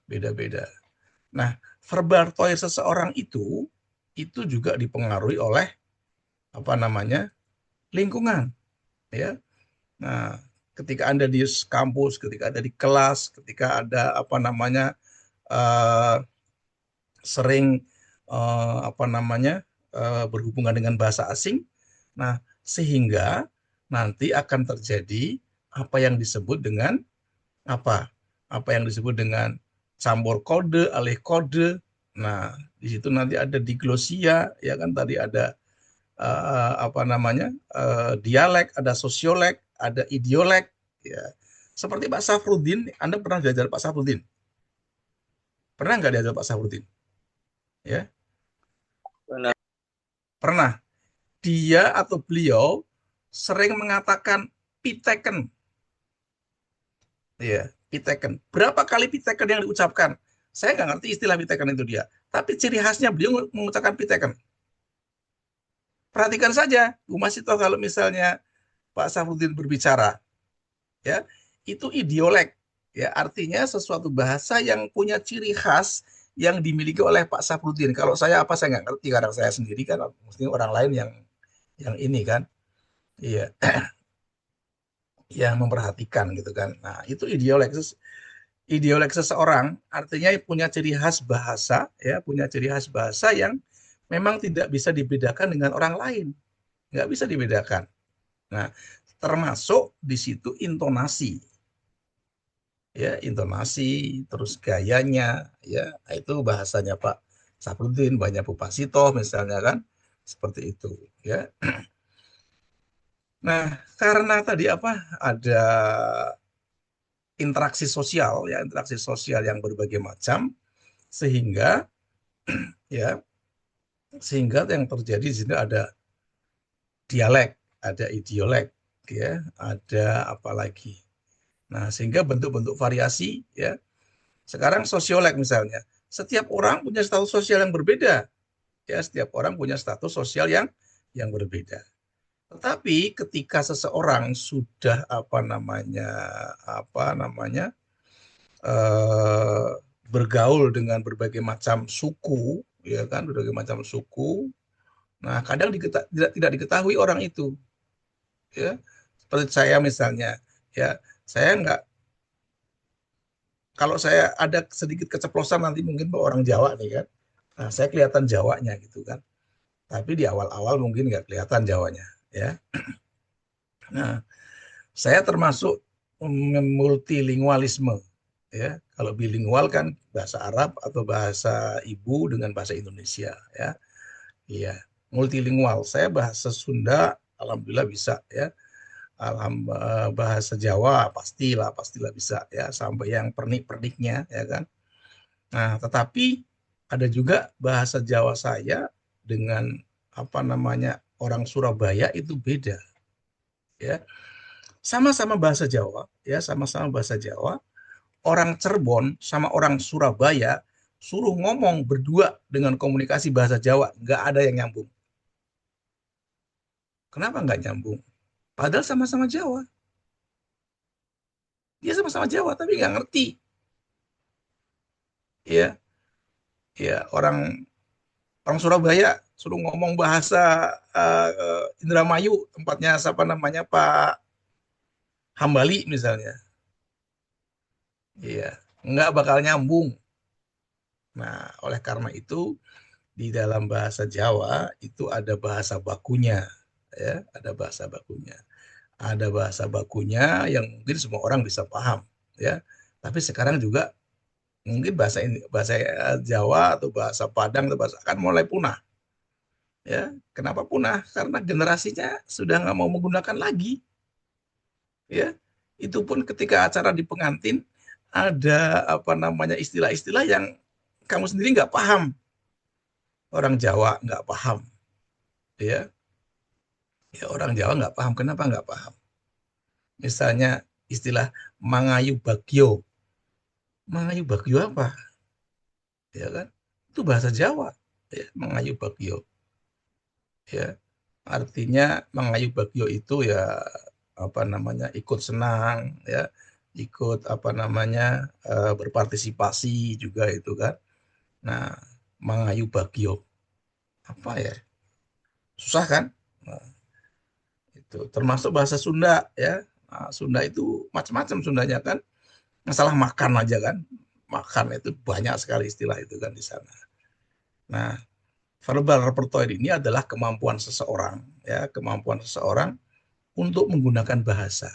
beda-beda. Nah, verbal toil seseorang itu juga dipengaruhi oleh apa namanya, lingkungan ya. Nah, ketika Anda di kampus, ketika ada di kelas, ketika ada apa namanya, sering apa namanya, berhubungan dengan bahasa asing, nah sehingga nanti akan terjadi apa yang disebut dengan apa? Apa yang disebut dengan campur kode, alih kode. Nah, di situ nanti ada diglosia, ya kan, tadi ada apa namanya, dialek, ada sosiolek, ada idiolek, ya. Seperti Pak Safruddin, Anda pernah belajar Pak Safruddin? Pernah nggak diajar Pak Safruddin? Ya, Benar. pernah. Dia atau beliau sering mengatakan piteken, ya, piteken. Berapa kali piteken yang diucapkan? Saya nggak ngerti istilah piteken itu dia, tapi ciri khasnya beliau mengucapkan piteken. Perhatikan saja, Bu Masito, kalau misalnya Pak Safruddin berbicara, ya itu idiolek, ya artinya sesuatu bahasa yang punya ciri khas yang dimiliki oleh Pak Safruddin. Kalau saya apa, saya nggak ngerti karena saya sendiri kan, mesti orang lain yang ini kan, iya, yang memperhatikan gitu kan. Nah itu idiolek. Idiolek seseorang artinya punya ciri khas bahasa, ya punya ciri khas bahasa yang memang tidak bisa dibedakan dengan orang lain, nggak bisa dibedakan. Nah, termasuk di situ intonasi, ya intonasi, terus gayanya, ya itu bahasanya Pak Safruddin, banyak Bu Pasito misalnya kan, seperti itu, ya. Nah, karena tadi apa, ada interaksi sosial, ya interaksi sosial yang berbagai macam, sehingga ya sehingga yang terjadi di sini ada dialek, ada idiolek, ya, ada apa lagi. Nah, sehingga bentuk-bentuk variasi, ya. Sekarang sosiolek misalnya, setiap orang punya status sosial yang berbeda, ya, setiap orang punya status sosial yang berbeda. Tetapi ketika seseorang sudah apa namanya bergaul dengan berbagai macam suku, ya kan, berbagai macam suku, nah kadang tidak diketahui orang itu, ya. Seperti saya misalnya, ya, saya nggak, kalau saya ada sedikit keceplosan nanti mungkin orang Jawa nih kan, nah saya kelihatan Jawanya gitu kan, tapi di awal-awal mungkin nggak kelihatan Jawanya, ya. Nah, saya termasuk multilingualisme, ya. Kalau bilingual kan bahasa Arab atau bahasa ibu dengan bahasa Indonesia, ya. Iya, multilingual. Saya bahasa Sunda alhamdulillah bisa, ya. Bahasa Jawa pastilah bisa, ya, sampai yang pernik-perniknya, ya kan. Nah, tetapi ada juga bahasa Jawa saya dengan apa namanya orang Surabaya itu beda, ya. Sama-sama bahasa Jawa, ya, sama-sama bahasa Jawa. Orang Cirebon sama orang Surabaya suruh ngomong berdua dengan komunikasi bahasa Jawa, nggak ada yang nyambung. Kenapa nggak nyambung? Padahal sama-sama Jawa. Dia sama-sama Jawa tapi nggak ngerti. Ya, ya orang Surabaya suruh ngomong bahasa Indramayu, tempatnya siapa namanya Pak Hambali misalnya. Iya, nggak bakal nyambung. Nah, oleh karena itu di dalam bahasa Jawa itu ada bahasa bakunya, ya, ada bahasa bakunya. Ada bahasa bakunya yang mungkin semua orang bisa paham, ya. Tapi sekarang juga mungkin bahasa Jawa atau bahasa Padang atau bahasa akan mulai punah, ya. Kenapa punah? Karena generasinya sudah nggak mau menggunakan lagi, ya. Itu pun ketika acara di pengantin ada apa namanya istilah-istilah yang kamu sendiri nggak paham, orang Jawa nggak paham, ya. Ya orang Jawa nggak paham. Kenapa nggak paham? Misalnya istilah mangayu bagyo. Mangayu bagyo apa? Ya kan? Itu bahasa Jawa. Ya, mangayu bagyo. Ya, artinya mangayu bagyo itu ya apa namanya ikut senang, ya, ikut apa namanya berpartisipasi juga itu kan. Nah, mangayu bagyo apa ya? Susah kan? Nah, itu termasuk bahasa Sunda ya. Nah, Sunda itu macam-macam Sundanya kan. Masalah makan aja kan. Makan itu banyak sekali istilah itu kan di sana. Nah, verbal repertoire ini adalah kemampuan seseorang ya, kemampuan seseorang untuk menggunakan bahasa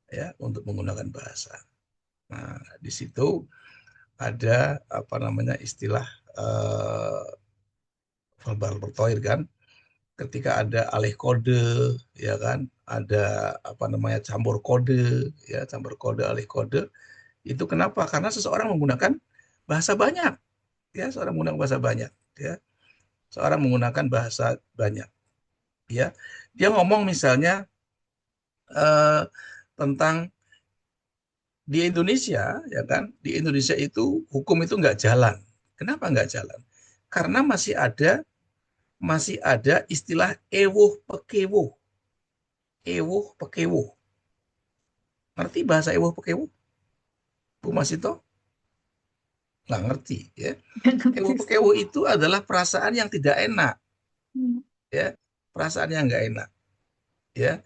ya, untuk menggunakan bahasa. Nah, di situ ada apa namanya istilah verbal repertoire kan. Ketika ada alih kode ya kan, ada apa namanya campur kode ya, campur kode alih kode. Itu kenapa? Karena seseorang menggunakan bahasa banyak ya, seorang menggunakan bahasa banyak ya. Seorang menggunakan bahasa banyak ya. Dia ngomong misalnya tentang di Indonesia ya kan, di Indonesia itu hukum itu nggak jalan. Kenapa nggak jalan? Karena masih ada istilah ewuh pekewuh. Ewuh pekewuh. Ngerti bahasa ewuh pekewuh? Bu Masito? Nggak ngerti ya. Ewuh pekewuh itu adalah perasaan yang tidak enak ya, perasaan yang nggak enak ya.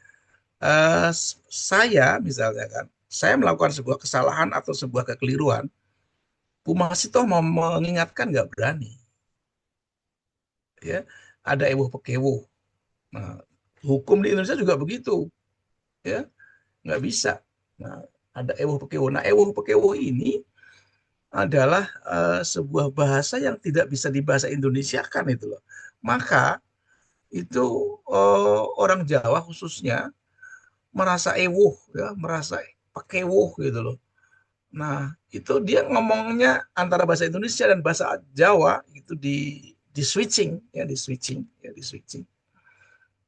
Saya misalnya kan, saya melakukan sebuah kesalahan atau sebuah kekeliruan, Bu Masito mau mengingatkan nggak berani ya, ada ewuh pekewuh. Nah, hukum di Indonesia juga begitu ya, nggak bisa. Nah, ada ewuh pekewuh. Nah, ewuh pekewuh ini adalah sebuah bahasa yang tidak bisa dibahasa Indonesia kan itu loh. Maka itu orang Jawa khususnya merasa ewuh ya, merasa pekewuh gitu loh. Nah, itu dia ngomongnya antara bahasa Indonesia dan bahasa Jawa itu di switching ya, di switching ya, di switching.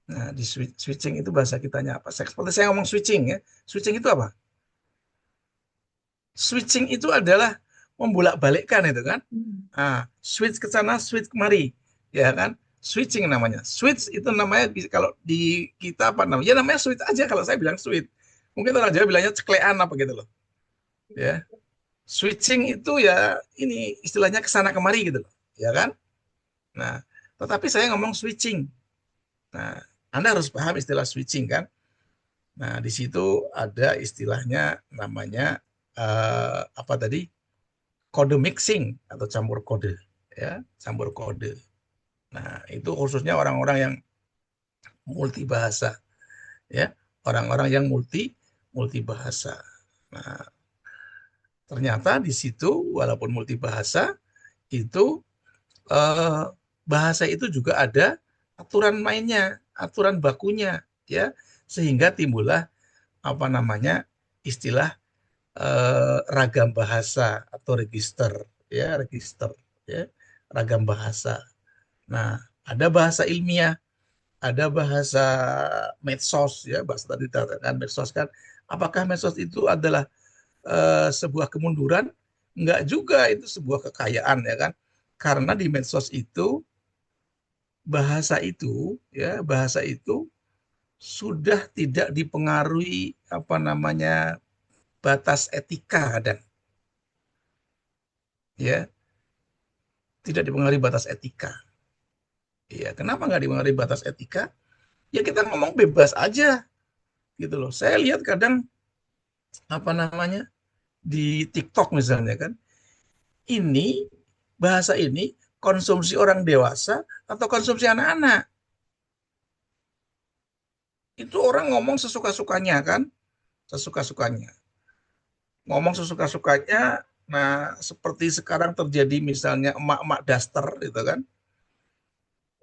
Nah, di switching itu bahasa kitanya apa? Seperti saya ngomong switching ya. Switching itu apa? Switching itu adalah membolak-balikkan itu kan. Nah, switch ke sana, switch kemari. Ya kan? Switching namanya. Switch itu namanya kalau di kita apa namanya? Ya namanya switch aja kalau saya bilang switch. Mungkin orang Jawa bilangnya ceklean apa gitu loh. Ya. Switching itu ya ini istilahnya ke sana kemari gitu loh. Ya kan? Nah, tetapi saya ngomong switching. Nah, Anda harus paham istilah switching kan? Nah, di situ ada istilahnya namanya apa tadi? Kode mixing atau campur kode, ya, campur kode. Nah, itu khususnya orang-orang yang multi bahasa, ya, orang-orang yang multi bahasa. Nah, ternyata di situ walaupun multi bahasa itu eh, bahasa itu juga ada aturan mainnya, aturan bakunya, ya, sehingga timbullah apa namanya istilah ragam bahasa atau register ya, register ya, ragam bahasa. Nah, ada bahasa ilmiah, ada bahasa medsos ya, bahasa tadi dikatakan medsos kan. Apakah medsos itu adalah sebuah kemunduran? Enggak juga, itu sebuah kekayaan ya kan. Karena di medsos itu bahasa itu sudah tidak dipengaruhi apa namanya batas etika kadang, ya, tidak dipengaruhi batas etika. Ya, kenapa nggak dipengaruhi batas etika? Ya kita ngomong bebas aja, gitu loh. Saya lihat kadang apa namanya di TikTok misalnya kan, ini bahasa ini konsumsi orang dewasa atau konsumsi anak-anak. Itu orang ngomong sesuka-sukanya kan, sesuka-sukanya. Ngomong sesuka-sukanya, nah seperti sekarang terjadi misalnya emak-emak daster gitu kan.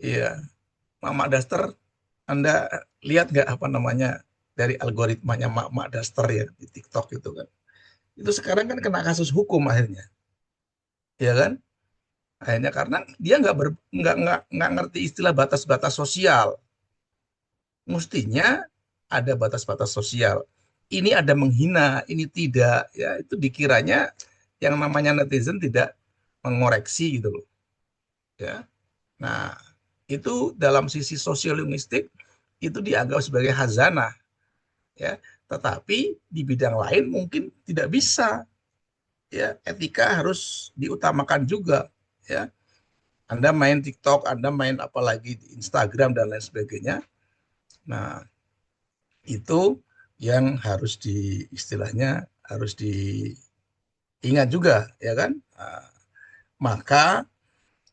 Iya, emak-emak daster, Anda lihat nggak apa namanya dari algoritmanya emak-emak daster ya di TikTok itu kan. Itu sekarang kan kena kasus hukum akhirnya. Ya kan? Akhirnya karena dia nggak ngerti istilah batas-batas sosial. Mestinya ada batas-batas sosial. Ini ada menghina, ini tidak. Ya itu dikiranya yang namanya netizen tidak mengoreksi gitu loh. Ya. Nah itu dalam sisi sosiolinguistik itu dianggap sebagai hazanah. Ya. Tetapi di bidang lain mungkin tidak bisa. Ya, etika harus diutamakan juga. Ya. Anda main TikTok, Anda main apalagi di Instagram dan lain sebagainya. Nah, itu yang harus istilahnya harus diingat juga, ya kan? Nah, maka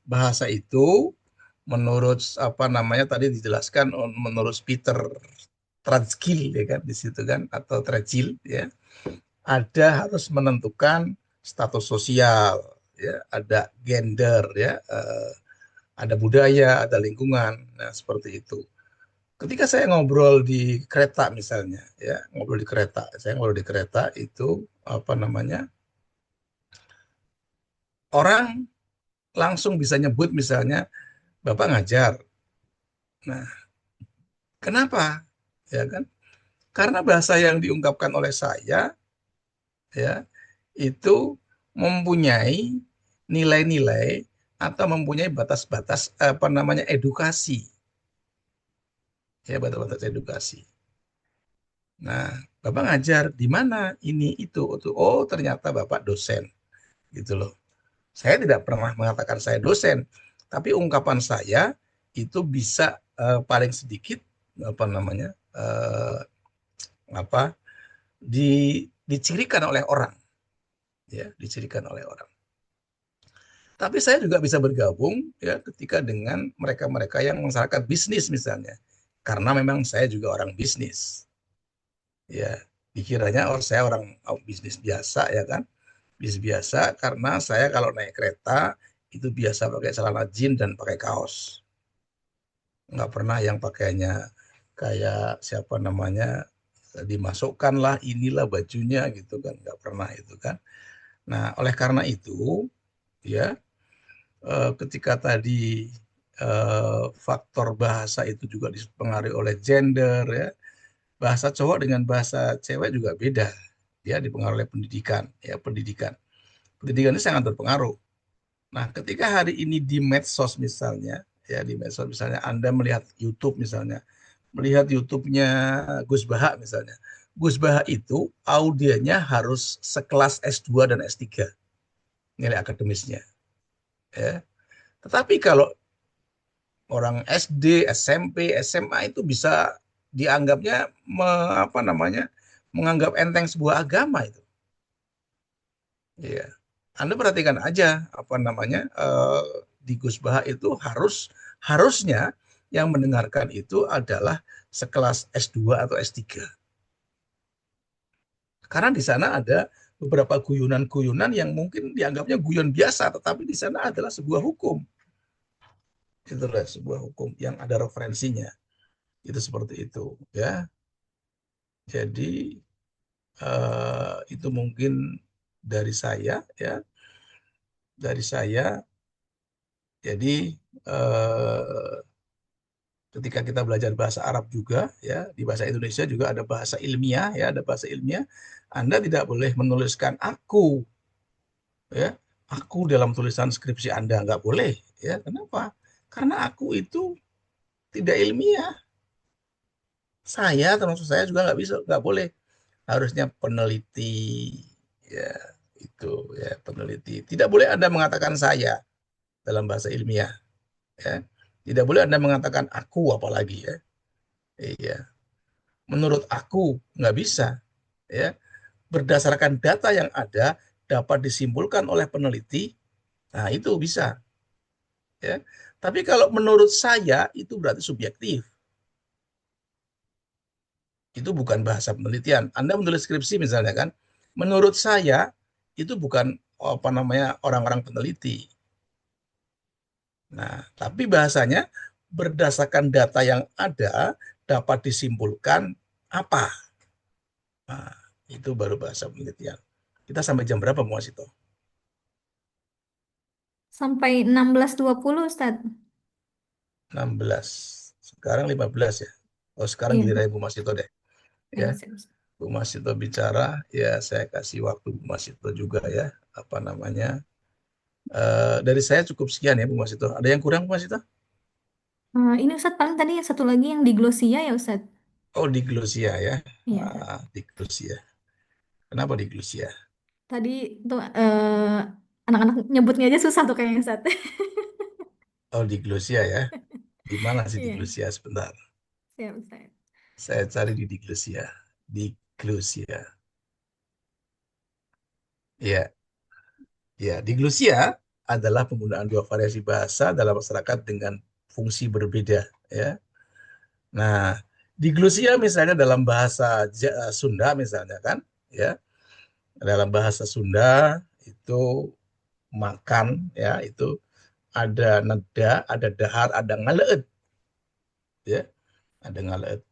bahasa itu menurut apa namanya tadi dijelaskan menurut Peter Transkill ya kan di situ kan atau Tragil ya, ada harus menentukan status sosial, ya, ada gender ya, ada budaya, ada lingkungan. Nah, seperti itu. Ketika saya ngobrol di kereta misalnya, ya, saya ngobrol di kereta itu apa namanya? Orang langsung bisa nyebut misalnya Bapak ngajar. Nah, kenapa? Ya kan? Karena bahasa yang diungkapkan oleh saya ya itu mempunyai nilai-nilai atau mempunyai batas-batas apa namanya edukasi. Ya, batas-batas edukasi. Nah, Bapak ngajar di mana ini itu. Oh, ternyata Bapak dosen. Gitu loh. Saya tidak pernah mengatakan saya dosen, tapi ungkapan saya itu bisa paling sedikit apa namanya? Apa dicirikan oleh orang. Ya, dicirikan oleh orang. Tapi saya juga bisa bergabung ya ketika dengan mereka-mereka yang masyarakat bisnis misalnya. Karena memang saya juga orang bisnis. Ya, dikiranya saya orang bisnis biasa ya kan. Bisnis biasa karena saya kalau naik kereta itu biasa pakai celana jeans dan pakai kaos. Nggak pernah yang pakainya kayak siapa namanya dimasukkan lah inilah bajunya gitu kan. Nggak pernah itu kan. Nah, oleh karena itu ya ketika tadi faktor bahasa itu juga dipengaruhi oleh gender ya. Bahasa cowok dengan bahasa cewek juga beda. Ya, dipengaruhi oleh pendidikan, ya pendidikan. Pendidikan ini sangat berpengaruh. Nah, ketika hari ini di medsos misalnya, ya di medsos misalnya Anda melihat YouTube misalnya, melihat YouTube-nya Gus Baha misalnya. Gus Baha itu audiennya harus sekelas S2 dan S3 nilai akademisnya. Ya. Tetapi kalau orang SD, SMP, SMA itu bisa dianggapnya apa namanya? Menganggap enteng sebuah agama itu. Iya. Anda perhatikan aja apa namanya di Gus Baha itu harusnya yang mendengarkan itu adalah sekelas S2 atau S3. Karena di sana ada beberapa guyonan-guyonan yang mungkin dianggapnya guyon biasa, tetapi di sana adalah sebuah hukum. Itulah sebuah hukum yang ada referensinya. Itu seperti itu, ya. Jadi itu mungkin dari saya, ya. Dari saya. Jadi ketika kita belajar bahasa Arab juga, ya, di bahasa Indonesia juga ada bahasa ilmiah, ya, ada bahasa ilmiah. Anda tidak boleh menuliskan aku, ya, aku dalam tulisan skripsi Anda nggak boleh, ya. Kenapa? Karena aku itu tidak ilmiah. Saya termasuk saya juga nggak boleh harusnya peneliti. Ya, itu ya peneliti. Tidak boleh Anda mengatakan saya dalam bahasa ilmiah, ya. Tidak boleh Anda mengatakan aku apalagi ya. Iya. Menurut aku nggak bisa, ya. Berdasarkan data yang ada dapat disimpulkan oleh peneliti, nah itu bisa, ya. Tapi kalau menurut saya itu berarti subjektif. Itu bukan bahasa penelitian. Anda menulis skripsi misalnya kan, menurut saya itu bukan apa namanya orang-orang peneliti. Nah, tapi bahasanya berdasarkan data yang ada dapat disimpulkan apa. Nah, itu baru bahasa penelitian. Kita sampai jam berapa, Bu Masito? Sampai 16.20, Ustaz. 16. Sekarang 15 ya. Oh, sekarang Iya. giliran Bu Masito deh. Ayo, Ya, Ustaz. Bu Masito bicara, ya saya kasih waktu Bu Masito juga ya. Apa namanya? Dari saya cukup sekian ya Bu Masito. Ada yang kurang Bu Masito? Ini Ustaz paling tadi satu lagi yang di Glosia ya Ustaz. Oh, diglosia ya. Iya, Ustaz. Diglosia. Kenapa diglosia? Tadi tuh anak-anak nyebutnya aja susah tuh kayaknya Ustaz. Oh, diglosia ya. Di mana sih Iya, diglosia? Sebentar. siap Ustaz. Saya cari di diglosia. Diglosia. Ya, ya. Diglosia adalah penggunaan dua variasi bahasa dalam masyarakat dengan fungsi berbeda. Ya. Nah, diglosia misalnya dalam bahasa Sunda misalnya kan, ya. Dalam bahasa Sunda itu makan, ya itu ada neda, ada dahar, ada ngaleut, ya, ada ngaleut.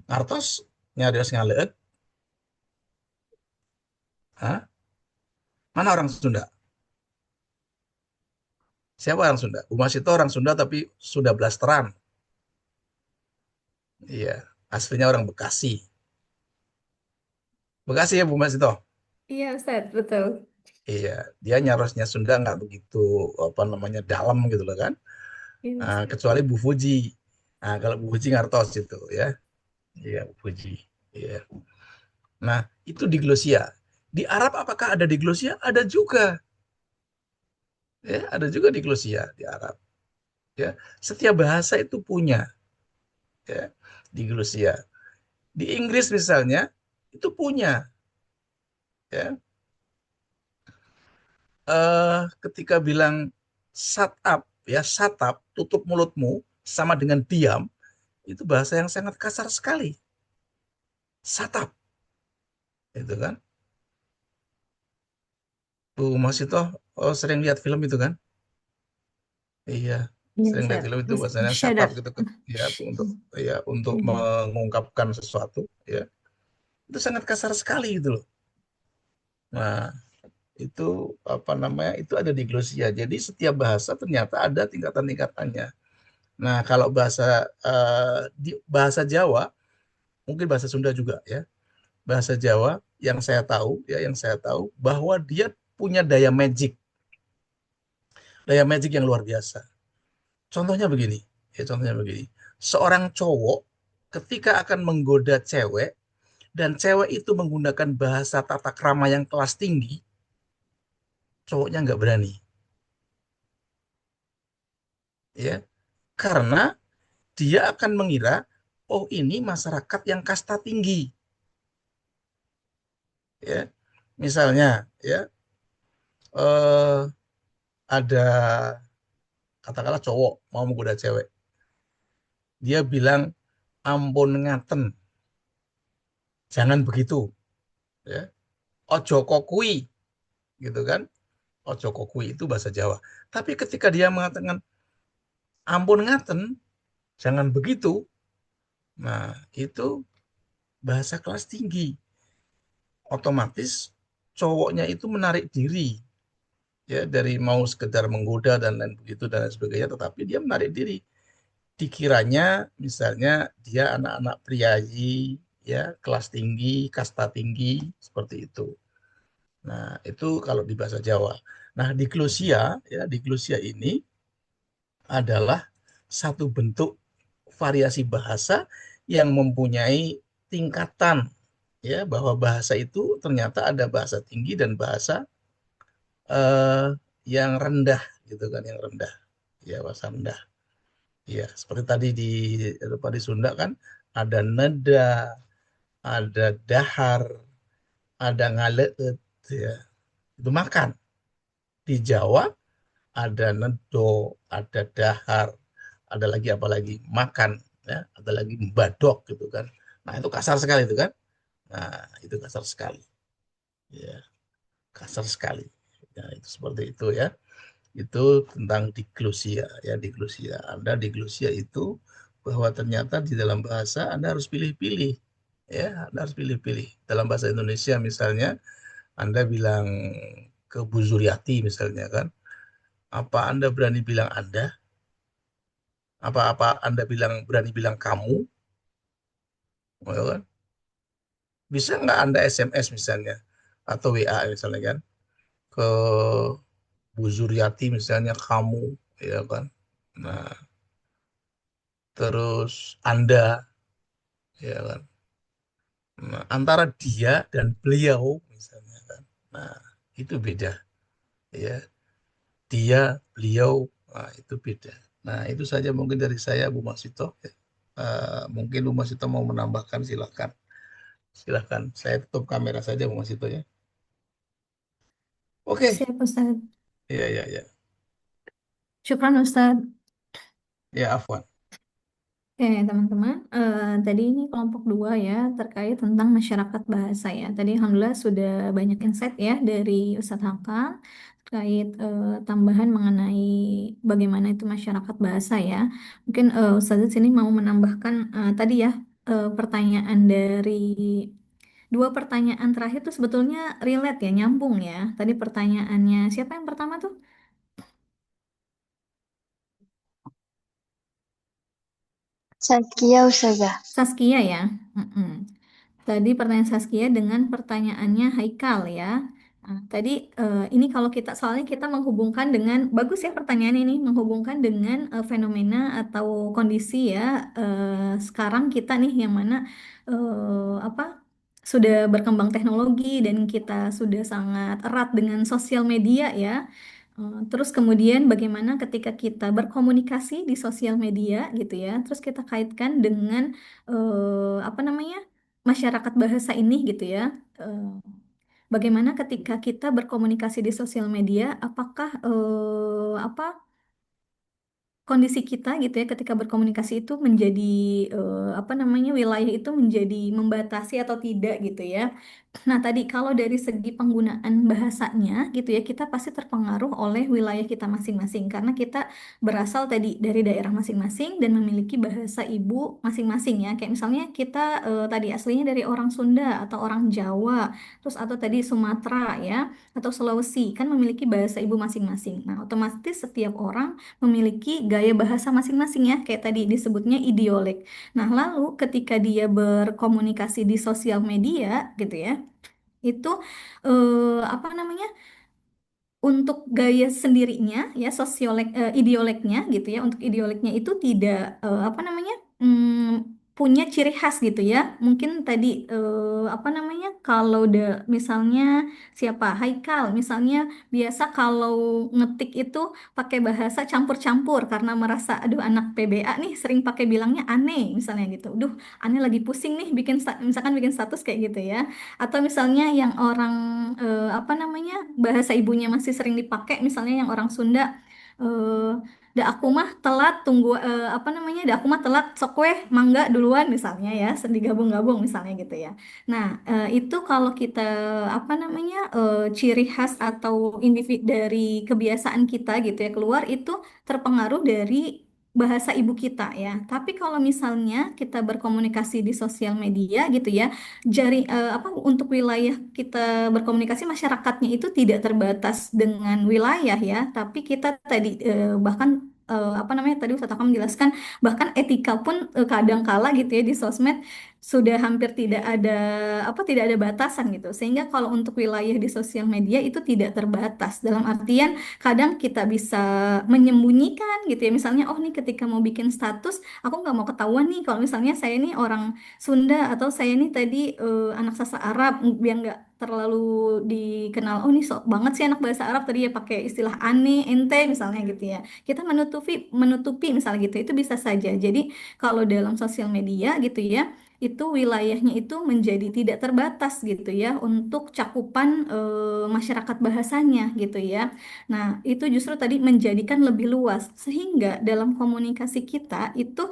Ngartos nyarios ngaleut, hah? Mana orang Sunda? Siapa orang Sunda? Bu Masito orang Sunda tapi sudah blasteran. Iya, aslinya orang Bekasi. Bekasi ya Bu Masito? Iya Ustaz, betul. Iya, dia nyarosnya Sunda nggak begitu apa namanya dalam gitu loh kan. Iya Nah, Ustaz. kecuali Bu Fuji. Nah, kalau Bu Fuji ngartos itu ya. Iya, Bu Fuji. Iya. Nah, itu diglosia. Di Arab apakah ada diglosia? Ada juga. Ya, ada juga diglosia di Arab. Ya, setiap bahasa itu punya ya diglosia. Di Inggris misalnya itu punya ya. Ketika bilang shut up ya, shut up, tutup mulutmu sama dengan diam, itu bahasa yang sangat kasar sekali. Shut up. Itu kan. Bu Masito sering lihat film itu kan? Iya, Iya sering lihat Ustaz. film itu bahasanya shut Shut up up. gitu ya untuk ya untuk Iya. mengungkapkan sesuatu ya. Itu sangat kasar sekali gitu loh. Nah, itu apa namanya? Itu ada di glosia. Jadi setiap bahasa ternyata ada tingkatan-tingkatannya. Nah, kalau di bahasa Jawa, mungkin bahasa Sunda juga ya. Bahasa Jawa yang saya tahu bahwa dia punya daya magic yang luar biasa. Contohnya begini, contohnya begini. Seorang cowok ketika akan menggoda cewek dan cewek itu menggunakan bahasa tata krama yang kelas tinggi, cowoknya nggak berani, ya, karena dia akan mengira, oh ini masyarakat yang kasta tinggi, ya. Misalnya, ya, eh, ada katakanlah cowok mau menggoda cewek, dia bilang ampun ngaten, jangan begitu, ya, ojo kokui, gitu kan, ojo kokui itu bahasa Jawa. Tapi ketika dia mengatakan ampun ngaten, jangan begitu, nah itu bahasa kelas tinggi. Otomatis cowoknya itu menarik diri ya dari mau sekedar menggoda dan lain begitu dan lain sebagainya, tetapi dia menarik diri. Dikiranya misalnya dia anak-anak priayi ya, kelas tinggi, kasta tinggi seperti itu. Nah, itu kalau di bahasa Jawa. Nah, diglosia ini adalah satu bentuk variasi bahasa yang mempunyai tingkatan ya bahwa bahasa itu ternyata ada bahasa tinggi dan bahasa eh, yang rendah gitu kan, yang rendah. Ya, bahasa rendah. Ya, seperti tadi di Sunda kan ada nada, ada dahar, ada ngaleut ya. Itu makan. Di Jawa ada nedo, ada dahar, ada lagi apa lagi? Makan ya, ada lagi badok gitu kan. Nah, itu kasar sekali itu kan. Nah, itu kasar sekali. Ya, kasar sekali. Ya, itu seperti itu ya. Itu tentang diglosia ya, diglosia. Anda diglosia itu bahwa ternyata di dalam bahasa Anda harus pilih-pilih ya, Anda harus pilih-pilih. Dalam bahasa Indonesia misalnya Anda bilang ke Bu Zuriati misalnya kan, apa Anda berani bilang Anda? Apa-apa Anda berani bilang kamu? Ya kan? Bisa nggak Anda SMS misalnya atau WA misalnya kan ke Bu Zuriati misalnya kamu ya kan. Nah, terus Anda ya kan. Nah, antara dia dan beliau misalnya kan. Nah, itu beda ya. Dia, beliau, nah, itu beda. Nah, itu saja mungkin dari saya Bu Masito. Ya. Mungkin Bu Masito mau menambahkan silakan. Silakan. Saya tutup kamera saja Bu Masito ya. Oke. Siap, Ustaz. Iya, iya, iya. Syukran, Ustaz. Ya, Afwan. Oke, teman-teman. Tadi ini kelompok 2 ya, terkait tentang masyarakat bahasa ya. Tadi Alhamdulillah sudah banyak insight ya dari Ustadz Hakan terkait tambahan mengenai bagaimana itu masyarakat bahasa ya. Mungkin Ustadz di sini mau menambahkan tadi ya pertanyaan dari dua pertanyaan terakhir tuh sebetulnya relate ya, nyambung ya. Tadi pertanyaannya siapa yang pertama tuh? Saskia Ustazah. Saskia ya. Mm-mm. Tadi pertanyaan Saskia dengan pertanyaannya Haikal ya. Nah, tadi ini kalau kita soalnya kita menghubungkan dengan bagus ya pertanyaan ini menghubungkan dengan fenomena atau kondisi ya sekarang kita nih yang mana apa sudah berkembang teknologi dan kita sudah sangat erat dengan sosial media ya. Terus kemudian bagaimana ketika kita berkomunikasi di sosial media gitu ya, terus kita kaitkan dengan apa namanya masyarakat bahasa ini gitu ya. Eh, Bagaimana ketika kita berkomunikasi di sosial media, apakah apa kondisi kita gitu ya ketika berkomunikasi itu menjadi apa namanya wilayah itu menjadi membatasi atau tidak gitu ya. Nah, tadi kalau dari segi penggunaan bahasanya gitu ya, kita pasti terpengaruh oleh wilayah kita masing-masing karena kita berasal tadi dari daerah masing-masing dan memiliki bahasa ibu masing-masing ya. Kayak misalnya kita tadi aslinya dari orang Sunda atau orang Jawa, terus atau tadi Sumatera ya, atau Sulawesi kan memiliki bahasa ibu masing-masing. Nah, otomatis setiap orang memiliki gaya bahasa masing-masing ya, kayak tadi disebutnya idiolek. Nah, lalu ketika dia berkomunikasi di sosial media gitu ya, itu apa namanya untuk gaya sendirinya ya idioleknya gitu ya untuk idioleknya itu tidak apa namanya punya ciri khas gitu ya mungkin tadi apa namanya kalau misalnya siapa Haikal misalnya biasa kalau ngetik itu pakai bahasa campur-campur karena merasa aduh anak PBA nih sering pakai bilangnya aneh misalnya gitu duh aneh lagi pusing nih misalkan bikin status kayak gitu ya atau misalnya yang orang apa namanya bahasa ibunya masih sering dipakai misalnya yang orang Sunda eh da aku mah telat tunggu apa namanya da aku mah telat sok weh mangga duluan misalnya ya digabung-gabung misalnya gitu ya. Nah, itu kalau kita apa namanya ciri khas atau individu dari kebiasaan kita gitu ya keluar itu terpengaruh dari bahasa ibu kita ya. Tapi kalau misalnya kita berkomunikasi di sosial media gitu ya apa untuk wilayah kita berkomunikasi masyarakatnya itu tidak terbatas dengan wilayah ya, tapi kita tadi bahkan apa namanya tadi Ustaz Akam menjelaskan bahkan etika pun kadang kala gitu ya di sosmed sudah hampir tidak ada batasan gitu. Sehingga kalau untuk wilayah di sosial media itu tidak terbatas. Dalam artian kadang kita bisa menyembunyikan gitu ya. Misalnya, oh nih ketika mau bikin status, aku nggak mau ketahuan nih kalau misalnya saya ini orang Sunda atau saya ini tadi anak sasa Arab, biar nggak terlalu dikenal. Oh nih sok banget sih anak bahasa Arab tadi ya pakai istilah ane, ente misalnya gitu ya. Kita menutupi menutupi misalnya gitu. Itu bisa saja. Jadi kalau dalam sosial media gitu ya itu wilayahnya itu menjadi tidak terbatas gitu ya untuk cakupan masyarakat bahasanya gitu ya. Nah, itu justru tadi menjadikan lebih luas sehingga dalam komunikasi kita itu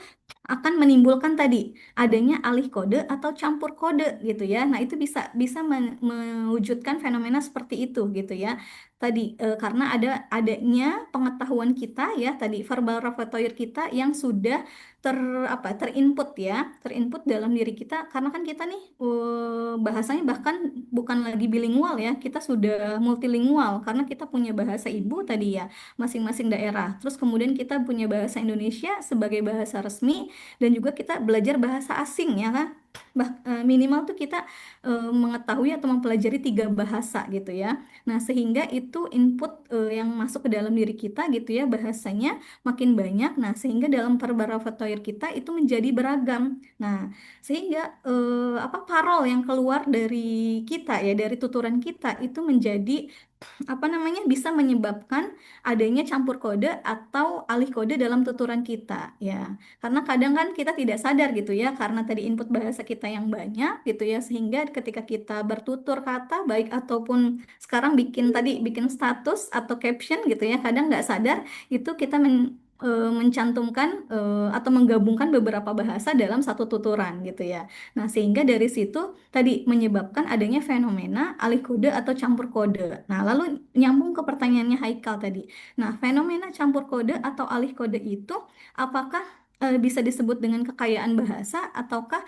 akan menimbulkan tadi adanya alih kode atau campur kode gitu ya. Nah, itu bisa bisa mewujudkan fenomena seperti itu gitu ya. Tadi karena adanya pengetahuan kita ya tadi verbal repertoire kita yang sudah terinput ya terinput dalam diri kita karena kan kita nih bahasanya bahkan bukan lagi bilingual ya kita sudah multilingual karena kita punya bahasa ibu tadi ya masing-masing daerah terus kemudian kita punya bahasa Indonesia sebagai bahasa resmi dan juga kita belajar bahasa asing ya kan minimal tuh kita mengetahui atau mempelajari 3 bahasa gitu ya nah sehingga itu input yang masuk ke dalam diri kita gitu ya bahasanya makin banyak. Nah, sehingga dalam repertoire kita itu menjadi beragam. Nah, sehingga parol yang keluar dari kita ya dari tuturan kita itu menjadi bisa menyebabkan adanya campur kode atau alih kode dalam tuturan kita ya. Karena kadang kan kita tidak sadar gitu ya karena tadi input bahasa kita yang banyak gitu ya sehingga ketika kita bertutur kata baik ataupun sekarang bikin status atau caption gitu ya kadang nggak sadar itu kita mencantumkan atau menggabungkan beberapa bahasa dalam satu tuturan gitu ya. Nah, sehingga dari situ tadi menyebabkan adanya fenomena alih kode atau campur kode. Nah, lalu nyambung ke pertanyaannya Haikal tadi. Nah, fenomena campur kode atau alih kode itu apakah bisa disebut dengan kekayaan bahasa ataukah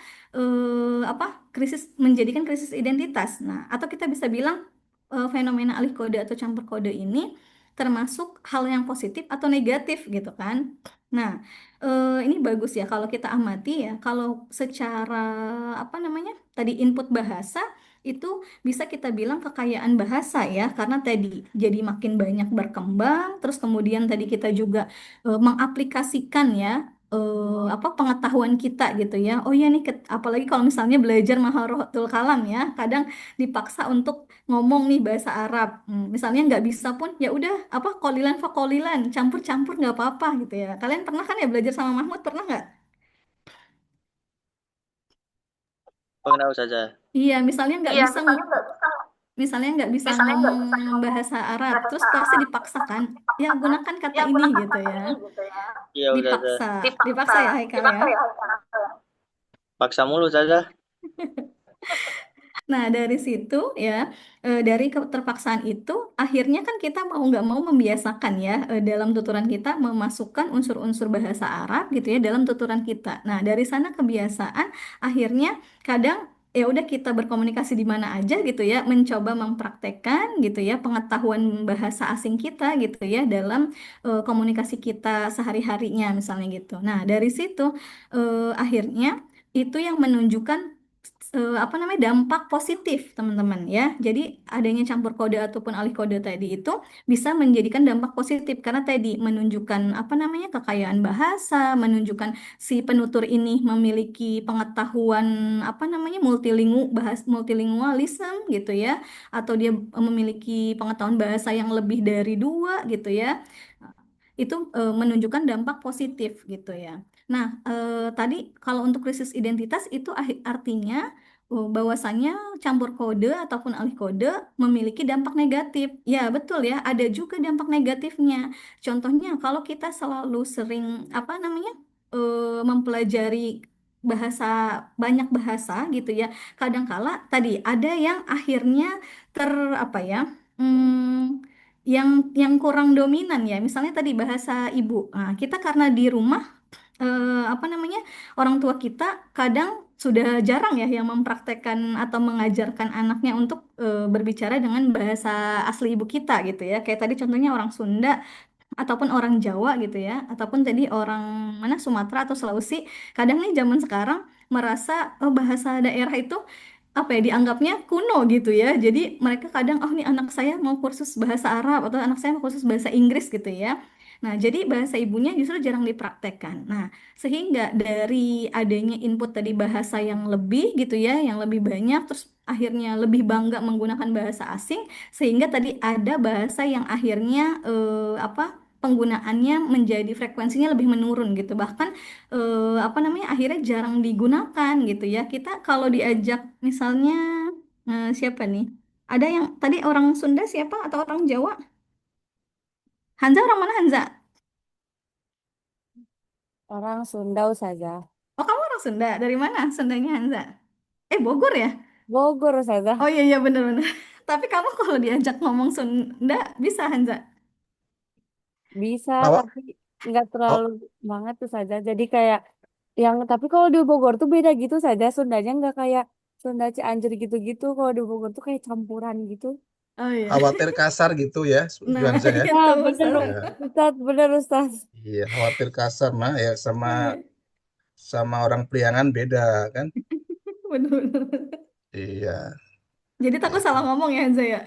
menjadikan krisis identitas. Nah, atau kita bisa bilang fenomena alih kode atau campur kode ini termasuk hal yang positif atau negatif gitu kan. Nah, ini bagus ya kalau kita amati ya, kalau secara tadi input bahasa itu bisa kita bilang kekayaan bahasa ya, karena tadi jadi makin banyak berkembang, terus kemudian tadi kita juga mengaplikasikan ya pengetahuan kita gitu ya. Oh ya nih, apalagi kalau misalnya belajar Maharotul Kalam ya, kadang dipaksa untuk ngomong nih bahasa Arab. Misalnya nggak bisa pun ya udah kolilan fakolilan campur-campur nggak apa-apa gitu ya. Kalian pernah kan ya belajar sama Mahmud pernah nggak? Pernah saja. Iya, misalnya nggak bisa ngomong bahasa Arab, terus pasti dipaksakan ya gunakan kata ini gitu ya. Iya Ustazah. Dipaksa ya Haikal ya. Paksa mulu Ustazah. Nah, dari situ ya, dari keterpaksaan itu, akhirnya kan kita mau nggak mau membiasakan ya, dalam tuturan kita memasukkan unsur-unsur bahasa Arab gitu ya dalam tuturan kita. Nah, dari sana kebiasaan, akhirnya kadang ya udah kita berkomunikasi di mana aja gitu ya, mencoba mempraktekkan gitu ya pengetahuan bahasa asing kita gitu ya dalam komunikasi kita sehari-harinya misalnya gitu. Nah, dari situ akhirnya itu yang menunjukkan dampak positif teman-teman ya. Jadi adanya campur kode ataupun alih kode tadi itu bisa menjadikan dampak positif karena tadi menunjukkan kekayaan bahasa, menunjukkan si penutur ini memiliki pengetahuan multilingualism gitu ya, atau dia memiliki pengetahuan bahasa yang lebih dari 2 gitu ya. Itu menunjukkan dampak positif gitu ya. Nah, tadi kalau untuk krisis identitas itu artinya bahwasannya campur kode ataupun alih kode memiliki dampak negatif. Ya, betul ya, ada juga dampak negatifnya. Contohnya kalau kita selalu sering mempelajari bahasa banyak bahasa gitu ya. Kadangkala tadi ada yang akhirnya ter apa ya? hmm, yang kurang dominan ya. Misalnya tadi bahasa ibu. Nah, kita karena di rumah eh, apa namanya orang tua kita kadang sudah jarang ya yang mempraktekkan atau mengajarkan anaknya untuk berbicara dengan bahasa asli ibu kita gitu ya. Kayak tadi contohnya orang Sunda ataupun orang Jawa gitu ya, ataupun tadi orang mana Sumatera atau Sulawesi. Kadang nih zaman sekarang merasa bahasa daerah itu apa ya dianggapnya kuno gitu ya. Jadi mereka kadang oh nih anak saya mau kursus bahasa Arab atau anak saya mau kursus bahasa Inggris gitu ya. Nah, jadi bahasa ibunya justru jarang dipraktekkan. Nah, sehingga dari adanya input tadi bahasa yang lebih gitu ya, yang lebih banyak, terus akhirnya lebih bangga menggunakan bahasa asing, sehingga tadi ada bahasa yang akhirnya apa penggunaannya menjadi frekuensinya lebih menurun gitu. Bahkan apa namanya akhirnya jarang digunakan gitu ya. Kita kalau diajak misalnya siapa nih? Ada yang tadi orang Sunda siapa atau orang Jawa? Hanza orang mana Hanza? Orang Sunda Ustazah. Oh, kamu orang Sunda. Dari mana Sundanya Hanza? Bogor ya? Bogor Ustazah. Oh iya iya bener-bener. Tapi kamu kalau diajak ngomong Sunda bisa Hanza? Bisa, Awak, tapi nggak terlalu aw- banget tuh saja. Jadi kayak yang tapi kalau di Bogor tuh beda gitu saja. Sundanya nggak kayak Sunda Cianjur gitu-gitu. Kalau di Bogor tuh kayak campuran gitu. Oh iya. khawatir kasar gitu ya, Nah, Juanza ya. itu Bener Ustaz. Ya, Ustaz, bener Ustaz. iya, khawatir kasar mah ya sama Iya, sama orang Priangan beda kan? bener-bener. Iya, Jadi takut salah itu. ngomong ya Hanza ya?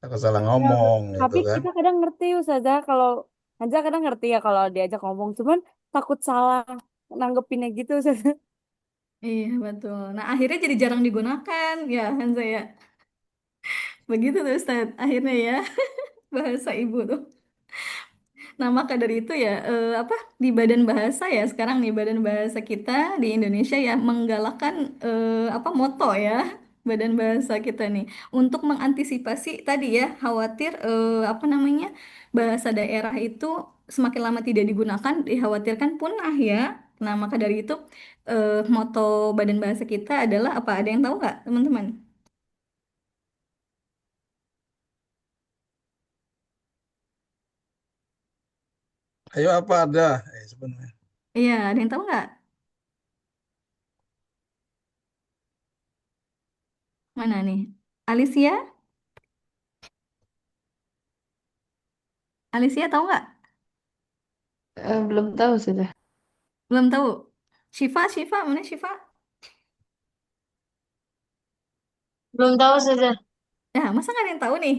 Aku salah Ya, ngomong gitu tapi kan. kita kadang ngerti Ustazah kalau aja kadang ngerti ya kalau diajak ngomong. Cuman takut salah nanggepinnya gitu Ustazah. Iya betul. Nah akhirnya jadi jarang digunakan ya Hanza ya. Begitu tuh Ustaz. Akhirnya ya bahasa ibu tuh. Nah maka dari itu ya apa di Badan Bahasa ya sekarang nih Badan Bahasa kita di Indonesia ya menggalakkan apa moto ya Badan Bahasa kita nih untuk mengantisipasi tadi ya khawatir apa namanya bahasa daerah itu semakin lama tidak digunakan dikhawatirkan punah ya. Nah maka dari itu moto Badan Bahasa kita adalah apa? Ada yang tahu nggak teman-teman? Ayo apa ada? Sebenarnya. Iya, ada yang tahu nggak? Mana nih? Alicia? Alicia tahu nggak? Belum tahu sudah. Belum tahu. Syifa, mana Syifa? Belum tahu sudah. Ya, masa nggak ada yang tahu nih?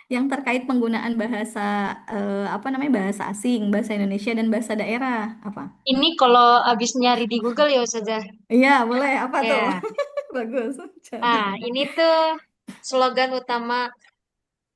Yang terkait penggunaan bahasa apa namanya bahasa asing, bahasa Indonesia dan bahasa daerah apa? Ini kalau habis nyari di Google ya Ustazah. Iya, boleh. Apa tuh? Ya. Bagus. Cari. Ah, ini tuh slogan utamanya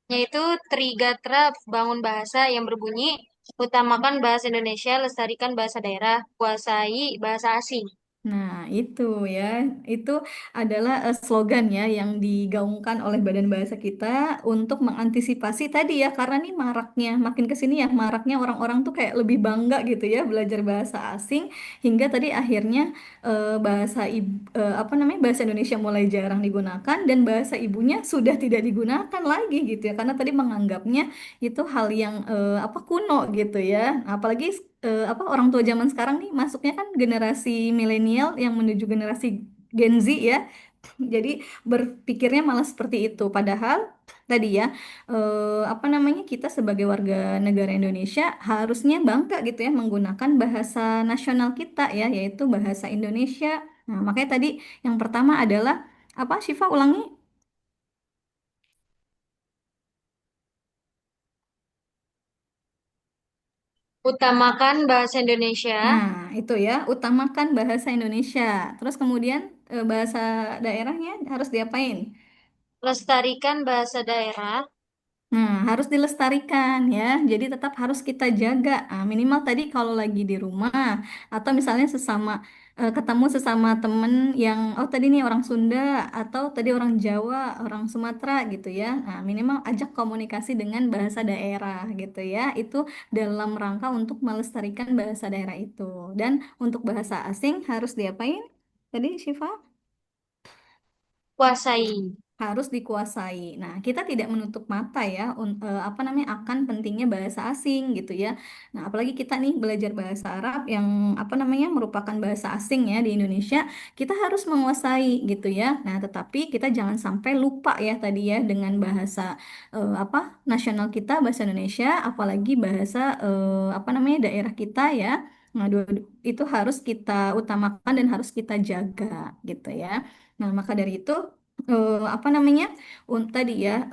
itu Trigatra Bangun Bahasa yang berbunyi utamakan bahasa Indonesia, lestarikan bahasa daerah, kuasai bahasa asing. Nah, itu ya, itu adalah slogan ya yang digaungkan oleh Badan Bahasa kita untuk mengantisipasi tadi ya, karena nih maraknya, makin ke sini ya, maraknya orang-orang tuh kayak lebih bangga gitu ya belajar bahasa asing, hingga tadi akhirnya apa namanya bahasa Indonesia mulai jarang digunakan dan bahasa ibunya sudah tidak digunakan lagi gitu ya, karena tadi menganggapnya itu hal yang apa kuno gitu ya. Nah, apalagi apa orang tua zaman sekarang nih masuknya kan generasi milenial yang menuju generasi Gen Z ya. Jadi berpikirnya malah seperti itu. Padahal tadi ya apa namanya kita sebagai warga negara Indonesia harusnya bangga gitu ya menggunakan bahasa nasional kita ya yaitu bahasa Indonesia. Nah, makanya tadi yang pertama adalah apa Syifa ulangi? Utamakan bahasa Indonesia, Nah, itu ya, utamakan bahasa Indonesia. Terus kemudian bahasa daerahnya harus diapain? lestarikan bahasa daerah, Nah, harus dilestarikan ya. Jadi tetap harus kita jaga. Ah, minimal tadi kalau lagi di rumah atau misalnya sesama ketemu sesama temen yang oh tadi nih orang Sunda atau tadi orang Jawa, orang Sumatera gitu ya. Nah, minimal ajak komunikasi dengan bahasa daerah gitu ya. Itu dalam rangka untuk melestarikan bahasa daerah itu. Dan untuk bahasa asing harus diapain? Tadi Syifa? kuasai. Harus dikuasai. Nah, kita tidak menutup mata ya, apa namanya akan pentingnya bahasa asing gitu ya. Nah, apalagi kita nih belajar bahasa Arab yang apa namanya merupakan bahasa asing ya di Indonesia, kita harus menguasai gitu ya. Nah, tetapi kita jangan sampai lupa ya tadi ya dengan bahasa apa nasional kita bahasa Indonesia, apalagi bahasa apa namanya daerah kita ya. Nah, itu harus kita utamakan dan harus kita jaga gitu ya. Nah, maka dari itu apa namanya? Tadi ya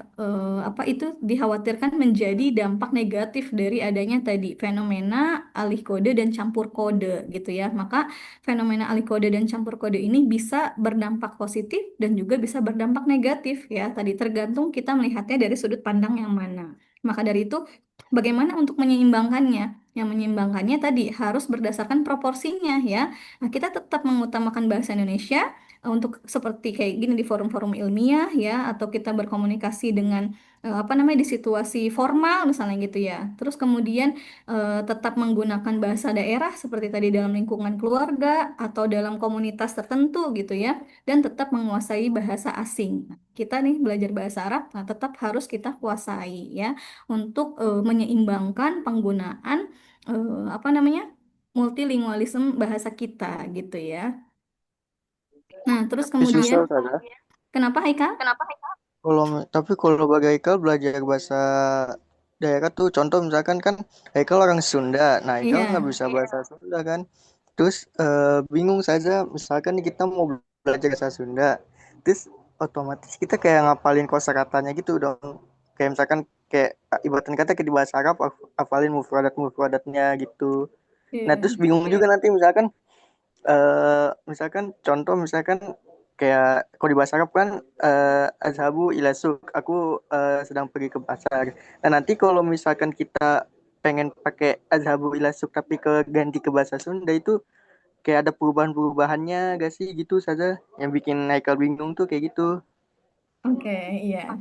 apa itu dikhawatirkan menjadi dampak negatif dari adanya tadi fenomena alih kode dan campur kode gitu ya. Maka fenomena alih kode dan campur kode ini bisa berdampak positif dan juga bisa berdampak negatif ya. Tadi tergantung kita melihatnya dari sudut pandang yang mana. Maka dari itu bagaimana untuk menyeimbangkannya? Yang menyeimbangkannya tadi harus berdasarkan proporsinya ya. Nah, kita tetap mengutamakan bahasa Indonesia untuk seperti kayak gini di forum-forum ilmiah ya, atau kita berkomunikasi dengan apa namanya di situasi formal misalnya gitu ya. Terus kemudian tetap menggunakan bahasa daerah seperti tadi dalam lingkungan keluarga atau dalam komunitas tertentu gitu ya, dan tetap menguasai bahasa asing. Nah, kita nih belajar bahasa Arab, nah tetap harus kita kuasai ya untuk menyeimbangkan penggunaan apa namanya multilingualisme bahasa kita gitu ya. Nah, terus Tapi susah kemudian Ustazah. kenapa Haikal? Tapi kalau bagi Haikal belajar bahasa daerah tuh contoh misalkan kan Haikal orang Sunda. Nah, Haikal nggak Iya, bisa bahasa Sunda kan. Terus bingung saja misalkan nih kita mau belajar bahasa Sunda. Terus otomatis kita kayak ngapalin kosakatanya gitu dong. Kayak misalkan kayak ibaratnya kata kayak di bahasa Arab hafalin mufradatnya gitu. Nah, iya. terus bingung juga nanti misalkan contoh misalkan kayak kalau di bahasa Arab kan azhabu ila suk, aku sedang pergi ke pasar. Nah, nanti kalau misalkan kita pengen pakai azhabu ila suk tapi ganti ke bahasa Sunda itu kayak ada perubahan-perubahannya gak sih gitu saja yang bikin Haikal bingung tuh kayak gitu. Oke, iya.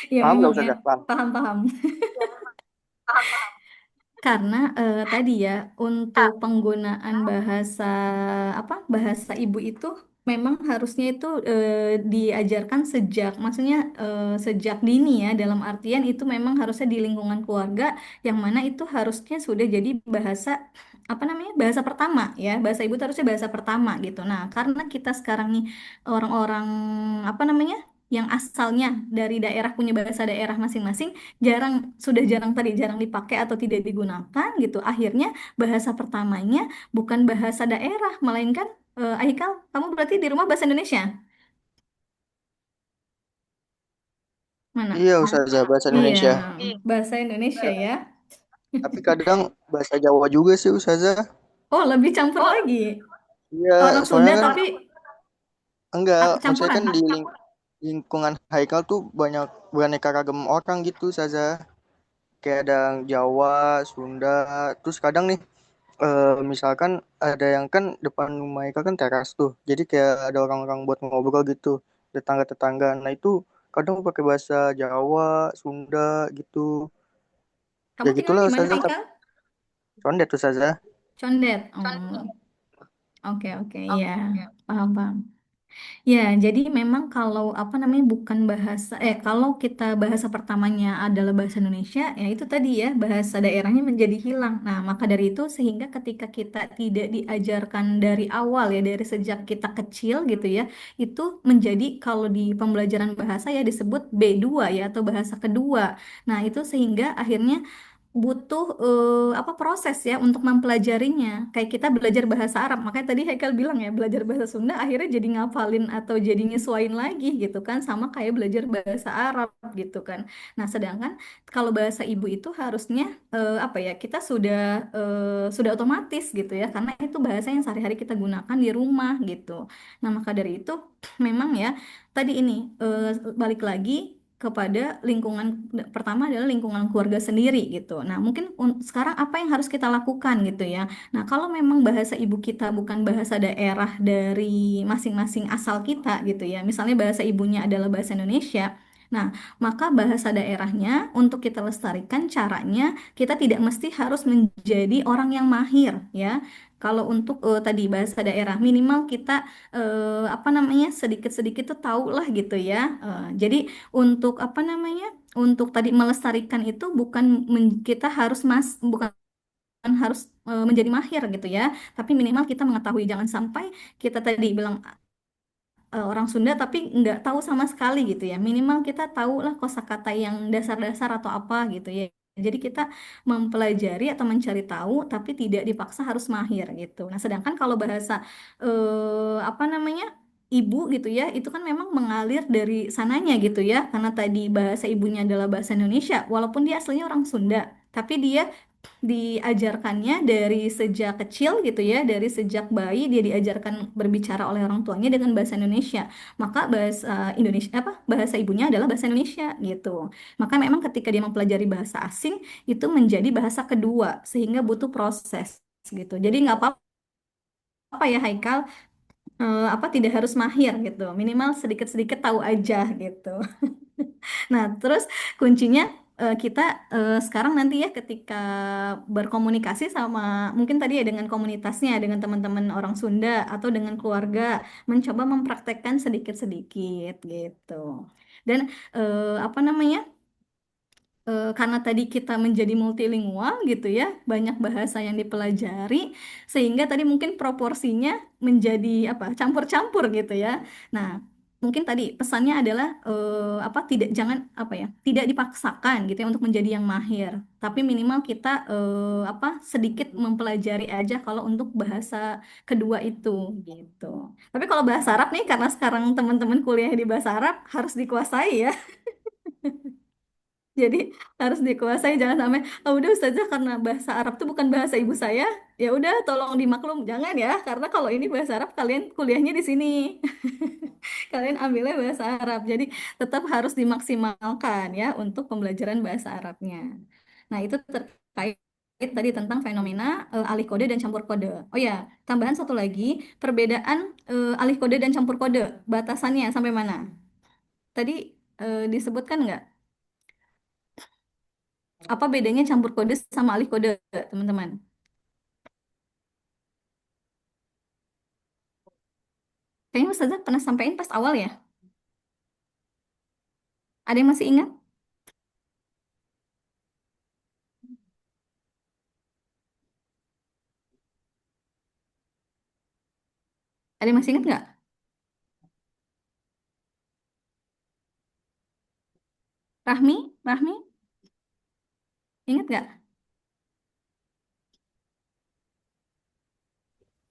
Ya Paham memang gak ya, Ustazah? Paham. paham-paham. Karena tadi ya untuk penggunaan bahasa apa bahasa ibu itu memang harusnya itu diajarkan sejak maksudnya sejak dini ya dalam artian itu memang harusnya di lingkungan keluarga yang mana itu harusnya sudah jadi bahasa apa namanya bahasa pertama ya bahasa ibu itu harusnya bahasa pertama gitu. Nah karena kita sekarang nih orang-orang apa namanya yang asalnya dari daerah punya bahasa daerah masing-masing jarang tadi jarang dipakai atau tidak digunakan gitu. Akhirnya bahasa pertamanya bukan bahasa daerah, melainkan Aikal, kamu berarti di rumah bahasa Indonesia? Mana? Iya Ustazah, bahasa Iya, Indonesia. bahasa Indonesia ya. Tapi kadang bahasa Jawa juga sih Ustazah. Oh, lebih campur lagi. Iya, Orang soalnya Sunda kan tapi enggak, maksudnya campuran. kan di lingkungan Haikal tuh banyak beraneka ragam orang gitu Ustazah. Kayak ada yang Jawa, Sunda, terus kadang nih misalkan ada yang kan depan rumah Haikal kan teras tuh. Jadi kayak ada orang-orang buat ngobrol gitu, tetangga-tetangga. Nah, itu kadang pakai bahasa Jawa, Sunda gitu. Ya Kamu tinggal gitulah di mana, Ustazah, tapi Aikal? condet tuh Ustazah. Condet. Oh, oke oke, iya, paham paham. Ya, jadi memang kalau apa namanya bukan bahasa kalau kita bahasa pertamanya adalah bahasa Indonesia, ya itu tadi ya bahasa daerahnya menjadi hilang. Nah, maka dari itu sehingga ketika kita tidak diajarkan dari awal ya dari sejak kita kecil gitu ya, itu menjadi kalau di pembelajaran bahasa ya disebut B2 ya atau bahasa kedua. Nah, itu sehingga akhirnya butuh apa proses ya untuk mempelajarinya. Kayak kita belajar bahasa Arab, makanya tadi Haikal bilang ya belajar bahasa Sunda akhirnya jadi ngapalin atau jadi nyesuain lagi gitu kan sama kayak belajar bahasa Arab gitu kan. Nah, sedangkan kalau bahasa ibu itu harusnya apa ya kita sudah otomatis gitu ya karena itu bahasa yang sehari-hari kita gunakan di rumah gitu. Nah, maka dari itu memang ya tadi ini balik lagi kepada lingkungan pertama adalah lingkungan keluarga sendiri gitu. Nah, mungkin sekarang apa yang harus kita lakukan gitu ya. Nah, kalau memang bahasa ibu kita bukan bahasa daerah dari masing-masing asal kita gitu ya. Misalnya bahasa ibunya adalah bahasa Indonesia. Nah, maka bahasa daerahnya untuk kita lestarikan caranya kita tidak mesti harus menjadi orang yang mahir ya. Kalau untuk tadi bahasa daerah minimal kita apa namanya sedikit-sedikit tuh tahu lah gitu ya. Jadi untuk apa namanya untuk tadi melestarikan itu bukan kita harus bukan harus menjadi mahir gitu ya tapi minimal kita mengetahui jangan sampai kita tadi bilang orang Sunda tapi nggak tahu sama sekali gitu ya minimal kita tahu lah kosakata yang dasar-dasar atau apa gitu ya Jadi kita mempelajari atau mencari tahu, tapi tidak dipaksa harus mahir gitu. Nah, sedangkan kalau bahasa apa namanya ibu gitu ya, itu kan memang mengalir dari sananya gitu ya, karena tadi bahasa ibunya adalah bahasa Indonesia, walaupun dia aslinya orang Sunda, tapi dia diajarkannya dari sejak kecil gitu ya, dari sejak bayi dia diajarkan berbicara oleh orang tuanya dengan bahasa Indonesia. Maka bahasa Indonesia apa bahasa ibunya adalah bahasa Indonesia gitu. Maka memang ketika dia mempelajari bahasa asing itu menjadi bahasa kedua sehingga butuh proses gitu. Jadi nggak apa-apa ya Haikal, apa tidak harus mahir gitu. Minimal sedikit-sedikit tahu aja gitu. Nah, terus kuncinya kita sekarang nanti ya ketika berkomunikasi sama mungkin tadi ya dengan komunitasnya, dengan teman-teman orang Sunda atau dengan keluarga, mencoba mempraktekkan sedikit-sedikit gitu. Dan apa namanya? Karena tadi kita menjadi multilingual gitu ya, banyak bahasa yang dipelajari, sehingga tadi mungkin proporsinya menjadi apa campur-campur gitu ya. Nah, mungkin tadi pesannya adalah apa tidak jangan apa ya tidak dipaksakan gitu ya untuk menjadi yang mahir, tapi minimal kita apa sedikit mempelajari aja kalau untuk bahasa kedua itu gitu. Tapi kalau bahasa Arab nih karena sekarang teman-teman kuliah di bahasa Arab harus dikuasai ya. Jadi harus dikuasai jangan sampai udah Ustazah karena bahasa Arab tuh bukan bahasa ibu saya, ya udah tolong dimaklum jangan ya karena kalau ini bahasa Arab kalian kuliahnya di sini. Kalian ambilnya bahasa Arab. Jadi tetap harus dimaksimalkan ya untuk pembelajaran bahasa Arabnya. Nah, itu terkait tadi tentang fenomena alih kode dan campur kode. Oh ya, tambahan satu lagi, perbedaan alih kode dan campur kode, batasannya sampai mana? Tadi disebutkan nggak? Apa bedanya campur kode sama alih kode, teman-teman? Kayaknya Ustazah pernah sampaikan pas awal ya. Ada yang masih ingat? Ada yang masih ingat nggak? Rahmi? Rahmi? Ingat nggak?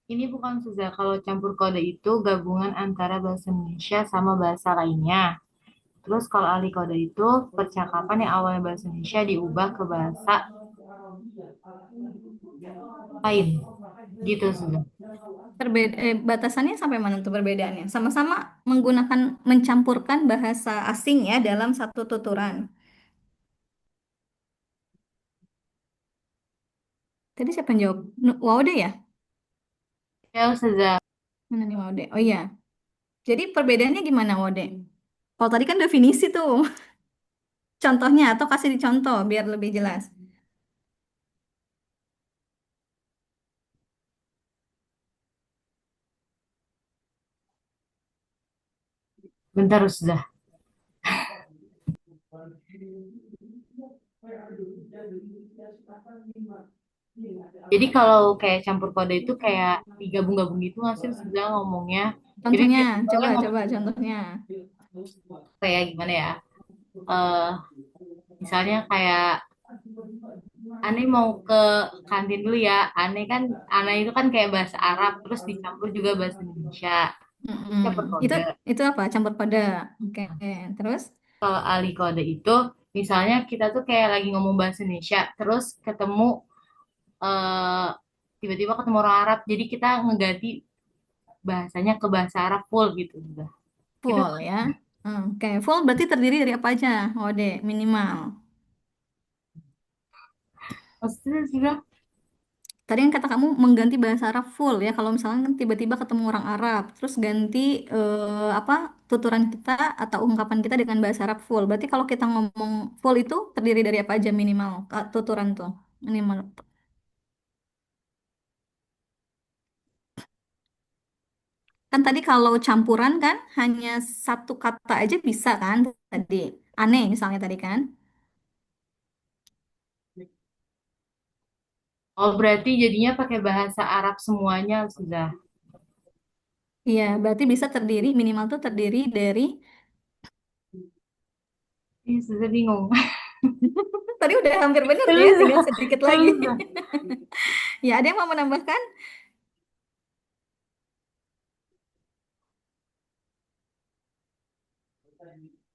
Ini bukan Suza, kalau campur kode itu gabungan antara bahasa Indonesia sama bahasa lainnya. Terus kalau alih kode itu percakapan yang awalnya bahasa Indonesia diubah ke bahasa lain. Gitu Suza. Batasannya sampai mana tuh perbedaannya? Sama-sama menggunakan mencampurkan bahasa asing ya dalam satu tuturan. Tadi siapa yang jawab? Waude ya? Ya Suza. Mana nih Waude? Oh iya. Jadi perbedaannya gimana Waude? Kalau tadi kan definisi tuh. Contohnya atau kasih dicontoh biar lebih jelas. Bentar Suza. Jadi kalau kayak campur kode itu kayak digabung-gabung gitu nggak sih Suza ngomongnya? Jadi Contohnya, misalnya coba contohnya. kayak gimana ya? eh Misalnya kayak Ane mau ke kantin dulu ya. Ane itu kan kayak bahasa Arab terus dicampur juga bahasa Indonesia. Itu Mm-mm. campur Itu kode. itu apa? Campur pada. Oke. Terus? Kalau alih kode itu misalnya kita tuh kayak lagi ngomong bahasa Indonesia terus ketemu eh tiba-tiba ketemu orang Arab jadi kita ngeganti bahasanya ke bahasa Arab full gitu udah. Itu Full ya. Oke, full berarti terdiri dari apa aja? Waude, minimal. maksudnya sudah Tadi yang kata kamu mengganti bahasa Arab full ya. Kalau misalnya kan tiba-tiba ketemu orang Arab, terus ganti apa tuturan kita atau ungkapan kita dengan bahasa Arab full. Berarti kalau kita ngomong full itu terdiri dari apa aja minimal tuturan tuh minimal. Kan tadi kalau campuran kan hanya satu kata aja bisa kan tadi. Aneh misalnya tadi kan. oh berarti jadinya pakai bahasa Arab semuanya sudah. Iya, berarti bisa terdiri minimal tuh terdiri dari Ini sudah bingung. Tadi udah hampir benar ya, tinggal sedikit lagi. Ya, ada yang mau menambahkan?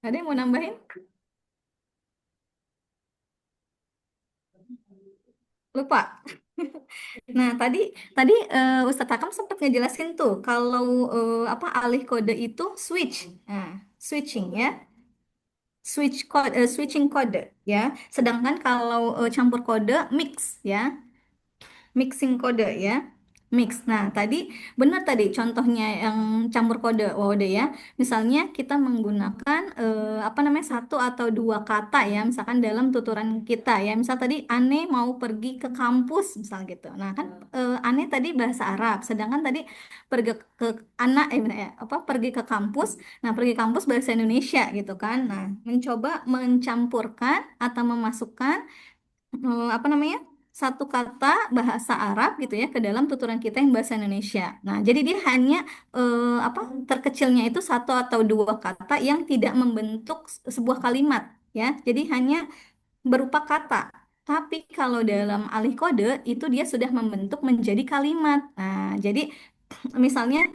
Ada yang mau nambahin? Lupa. Nah, tadi tadi Ustadz Hakam sempat ngejelasin tuh kalau apa alih kode itu switch. Nah, switching ya. Switching kode ya. Sedangkan kalau campur kode mix ya. Mixing kode ya. Mix. Nah, tadi benar tadi contohnya yang campur kode WOD ya. Misalnya kita menggunakan apa namanya satu atau dua kata ya, misalkan dalam tuturan kita ya. Misal tadi Ane mau pergi ke kampus misal gitu. Nah, kan Ane tadi bahasa Arab, sedangkan tadi pergi ke anak benar ya, apa pergi ke kampus. Nah, pergi kampus bahasa Indonesia gitu kan. Nah, mencoba mencampurkan atau memasukkan apa namanya satu kata bahasa Arab gitu ya ke dalam tuturan kita yang bahasa Indonesia. Nah, jadi dia hanya apa terkecilnya itu satu atau dua kata yang tidak membentuk sebuah kalimat ya. Jadi hanya berupa kata. Tapi kalau dalam alih kode itu dia sudah membentuk menjadi kalimat. Nah, jadi misalnya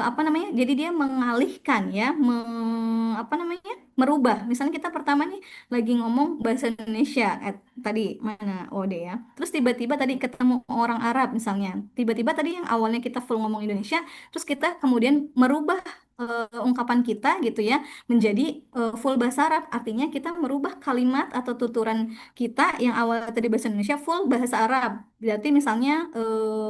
apa namanya? Jadi dia mengalihkan ya, apa namanya? Merubah. Misalnya kita pertama nih lagi ngomong bahasa Indonesia tadi mana Ode ya. Terus tiba-tiba tadi ketemu orang Arab misalnya. Tiba-tiba tadi yang awalnya kita full ngomong Indonesia, terus kita kemudian merubah ungkapan kita gitu ya menjadi full bahasa Arab. Artinya kita merubah kalimat atau tuturan kita yang awalnya tadi bahasa Indonesia full bahasa Arab. Berarti misalnya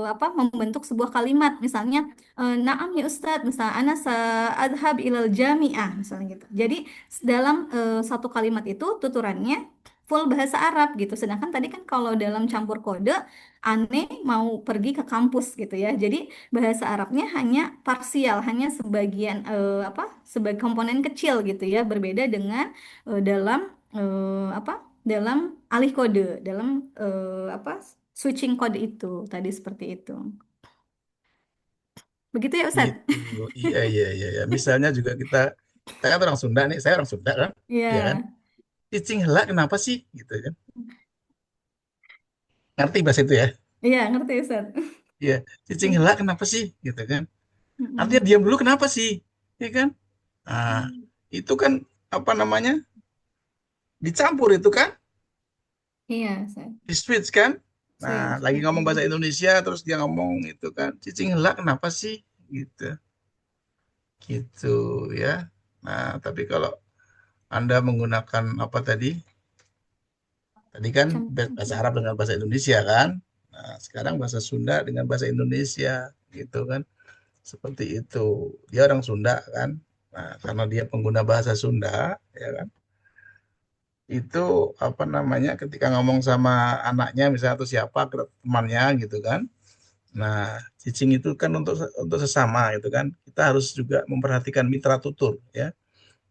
apa membentuk sebuah kalimat misalnya Naam ya Ustadz, misalnya ana sa'adhab ilal jami'ah misalnya gitu. Jadi dalam satu kalimat itu tuturannya full bahasa Arab gitu. Sedangkan tadi kan kalau dalam campur kode Ane mau pergi ke kampus gitu ya. Jadi bahasa Arabnya hanya parsial, hanya sebagian apa? Sebagai komponen kecil gitu ya. Berbeda dengan dalam apa? Dalam alih kode, dalam apa? Switching kode itu tadi seperti itu. Begitu ya Ustadz? Gitu. Iya, iya, iya, iya. Misalnya juga kita kan orang Sunda nih, saya orang Sunda kan, ya kan. Iya, Cicing hela kenapa sih gitu kan? Ngerti bahasa itu ya? iya ngerti Ustadz. Iya, cicing hela kenapa sih gitu kan? Artinya Mm-mm. diam dulu kenapa sih? Ya kan? Nah, itu kan apa namanya? Dicampur itu kan? Iya Ustadz. Di switch kan? Nah, Switch. lagi ngomong bahasa Mm-mm. Indonesia terus dia ngomong itu kan, cicing hela kenapa sih? Gitu. Gitu ya. Nah, tapi kalau Anda menggunakan apa tadi? Tadi kan bahasa Arab dengan bahasa Indonesia kan? Nah, sekarang bahasa Sunda dengan bahasa Indonesia gitu kan? Seperti itu. Dia orang Sunda kan? Nah, karena dia pengguna bahasa Sunda, ya kan? Itu apa namanya? Ketika ngomong sama anaknya misalnya atau siapa temannya gitu kan? Nah, cicing itu kan untuk sesama gitu kan? Kita harus juga memperhatikan mitra tutur ya.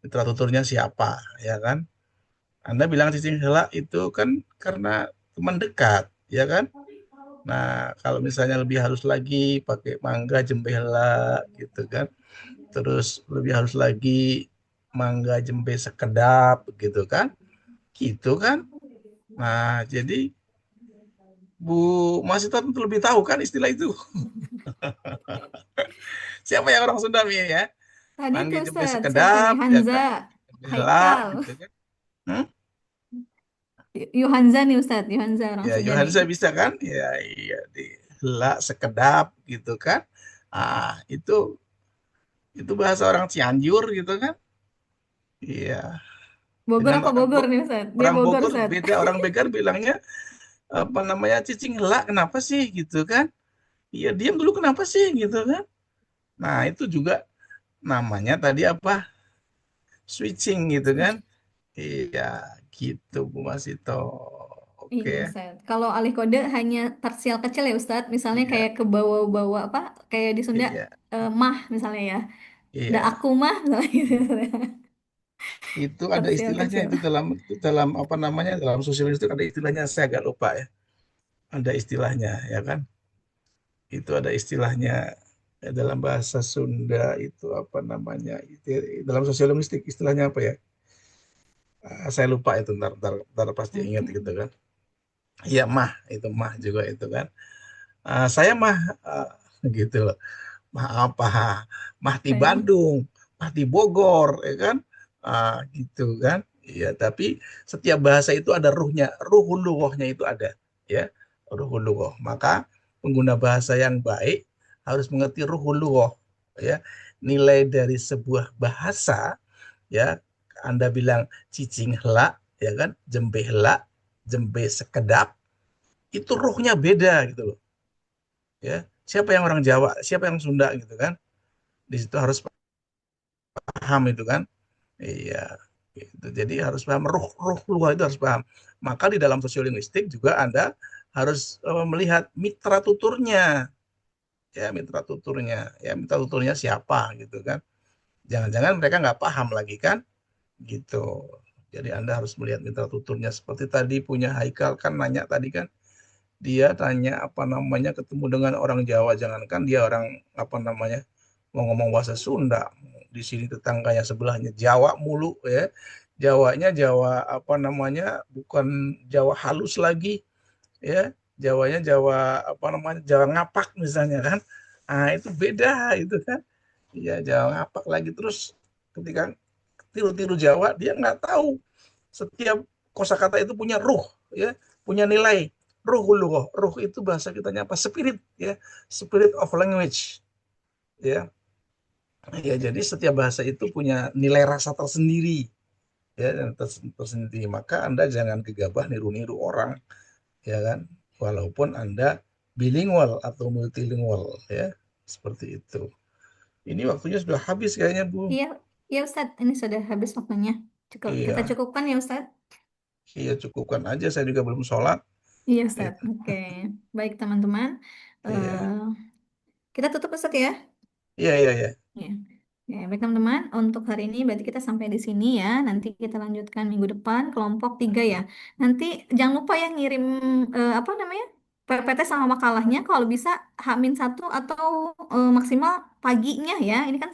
Mitra tuturnya siapa, ya kan? Anda bilang cicing helak itu kan karena teman dekat, ya kan? Nah, kalau misalnya lebih halus lagi pakai mangga jembe helak gitu kan. Terus lebih halus lagi mangga jembe sekedap gitu kan. Gitu kan. Nah, jadi Bu Masita tentu lebih tahu kan istilah itu. Siapa yang orang Sunda Mi, ya? Tadi Mangga tuh jembe Ustadz, siapa nih? sekedap, ya Hanza, kan? Helak Haikal. gitu kan. Hmm? Yohanza nih Ustadz, Yohanza orang Ya, Sunda nih. Yohansa bisa kan? Ya, iya di helak sekedap gitu kan. Ah, itu bahasa orang Cianjur gitu kan. Iya. Bogor Dengan apa Bogor nih Ustadz? Dia orang Bogor Bogor Ustadz. beda, orang Begar bilangnya apa namanya cicing helak kenapa sih gitu kan? Iya, diam dulu kenapa sih gitu kan? Nah, itu juga namanya tadi apa? Switching gitu kan. Iya, gitu Bu Masito. Oke. Iya Ustadz. Kalau alih kode hanya parsial kecil ya Ustadz. Misalnya Iya, kayak ke bawah-bawah apa? Kayak di Sunda iya, mah misalnya ya. Da iya. aku mah misalnya gitu. Itu ada Parsial istilahnya kecil. itu dalam apa namanya dalam sosial itu ada istilahnya, saya agak lupa ya. Ada istilahnya ya kan? Itu ada istilahnya dalam bahasa Sunda itu apa namanya? Itu, dalam sosial linguistik istilahnya apa ya? Saya lupa itu, ntar pasti ingat Oke. gitu kan. Iya, mah itu mah juga itu kan. Saya mah gitu loh. Mah apa? Mah di Oke. Bandung, mah di Bogor, ya kan? Gitu kan. Iya, tapi setiap bahasa itu ada ruhnya, ruhul lughahnya itu ada, ya. Ruhul lughah. Maka pengguna bahasa yang baik harus mengerti ruhul lughah, ya. Nilai dari sebuah bahasa, ya. Anda bilang cicing hela, ya kan? Jembe hela, jembe sekedap, itu ruhnya beda gitu loh, ya. Siapa yang orang Jawa, siapa yang Sunda gitu kan? Di situ harus paham itu kan. Iya, gitu. Jadi harus paham ruh luar itu harus paham. Maka di dalam sosiolinguistik juga Anda harus melihat mitra tuturnya, ya mitra tuturnya siapa gitu kan. Jangan-jangan mereka nggak paham lagi kan, gitu. Jadi Anda harus melihat mitra tuturnya. Seperti tadi punya Haikal kan nanya tadi kan, dia tanya apa namanya ketemu dengan orang Jawa, jangankan dia orang apa namanya mau ngomong bahasa Sunda, di sini tetangganya sebelahnya Jawa mulu ya, Jawanya Jawa apa namanya bukan Jawa halus lagi, ya Jawanya Jawa apa namanya Jawa ngapak misalnya kan. Itu beda itu kan, ya Jawa ngapak lagi. Terus ketika tiru-tiru Jawa, dia nggak tahu setiap kosakata itu punya ruh, ya, punya nilai. Ruh itu bahasa kitanya apa? Spirit, ya, spirit of language, ya. Ya, jadi setiap bahasa itu punya nilai rasa tersendiri, ya, tersendiri. Maka Anda jangan gegabah niru-niru orang, ya kan, walaupun Anda bilingual atau multilingual, ya, seperti itu. Ini waktunya sudah habis kayaknya, Bu. Iya, iya Ustadz, ini sudah habis waktunya. Kita Iya, cukupkan ya Ustadz. iya cukupkan aja. Saya juga belum sholat. Iya Iya, Ustadz. Oke. Baik teman-teman. iya, Eh, kita tutup Ustadz ya. iya, iya, iya. Ya. Ya, baik teman-teman, untuk hari ini berarti kita sampai di sini ya. Nanti kita lanjutkan minggu depan kelompok 3 ya. Nanti jangan lupa ya ngirim apa namanya? PPT sama makalahnya kalau bisa H-1 atau maksimal paginya ya. Ini kan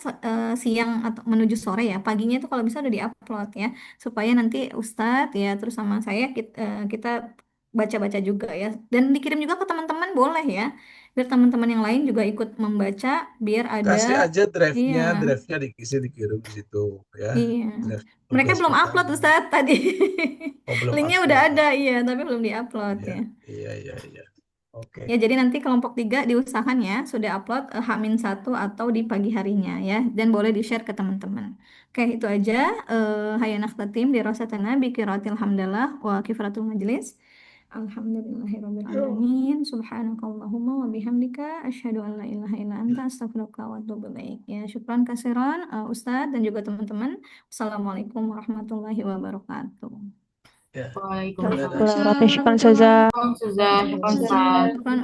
siang atau menuju sore ya. Paginya itu kalau bisa udah diupload ya. Supaya nanti Ustadz ya terus sama saya kita baca-baca juga ya. Dan dikirim juga ke teman-teman boleh ya. Biar teman-teman yang lain juga ikut membaca biar ada. Kasih aja Iya, drive-nya dikirim di situ ya. iya. Drive Mereka tugas belum upload kitanya. Ustadz tadi. Oh, belum Linknya udah upload. ada, iya, tapi belum diupload Iya, ya. iya, iya, iya. Oke. Ya, jadi nanti kelompok 3 diusahakan ya, sudah upload H-1 atau di pagi harinya ya, dan boleh di-share ke teman-teman. Oke, itu aja. Hayya nakhtatim di rosatana bi qiraatil hamdalah wa kifratul majlis. Alhamdulillahirabbil alamin. Subhanakallahumma wa bihamdika asyhadu an la ilaha illa anta astaghfiruka wa atubu ilaik. Ya, syukran kasiran Ustadz dan juga teman-teman. Assalamualaikum warahmatullahi wabarakatuh. Ya. Waalaikumsalam. Syukran Ustazah. Syukran, Ustaz. Syukran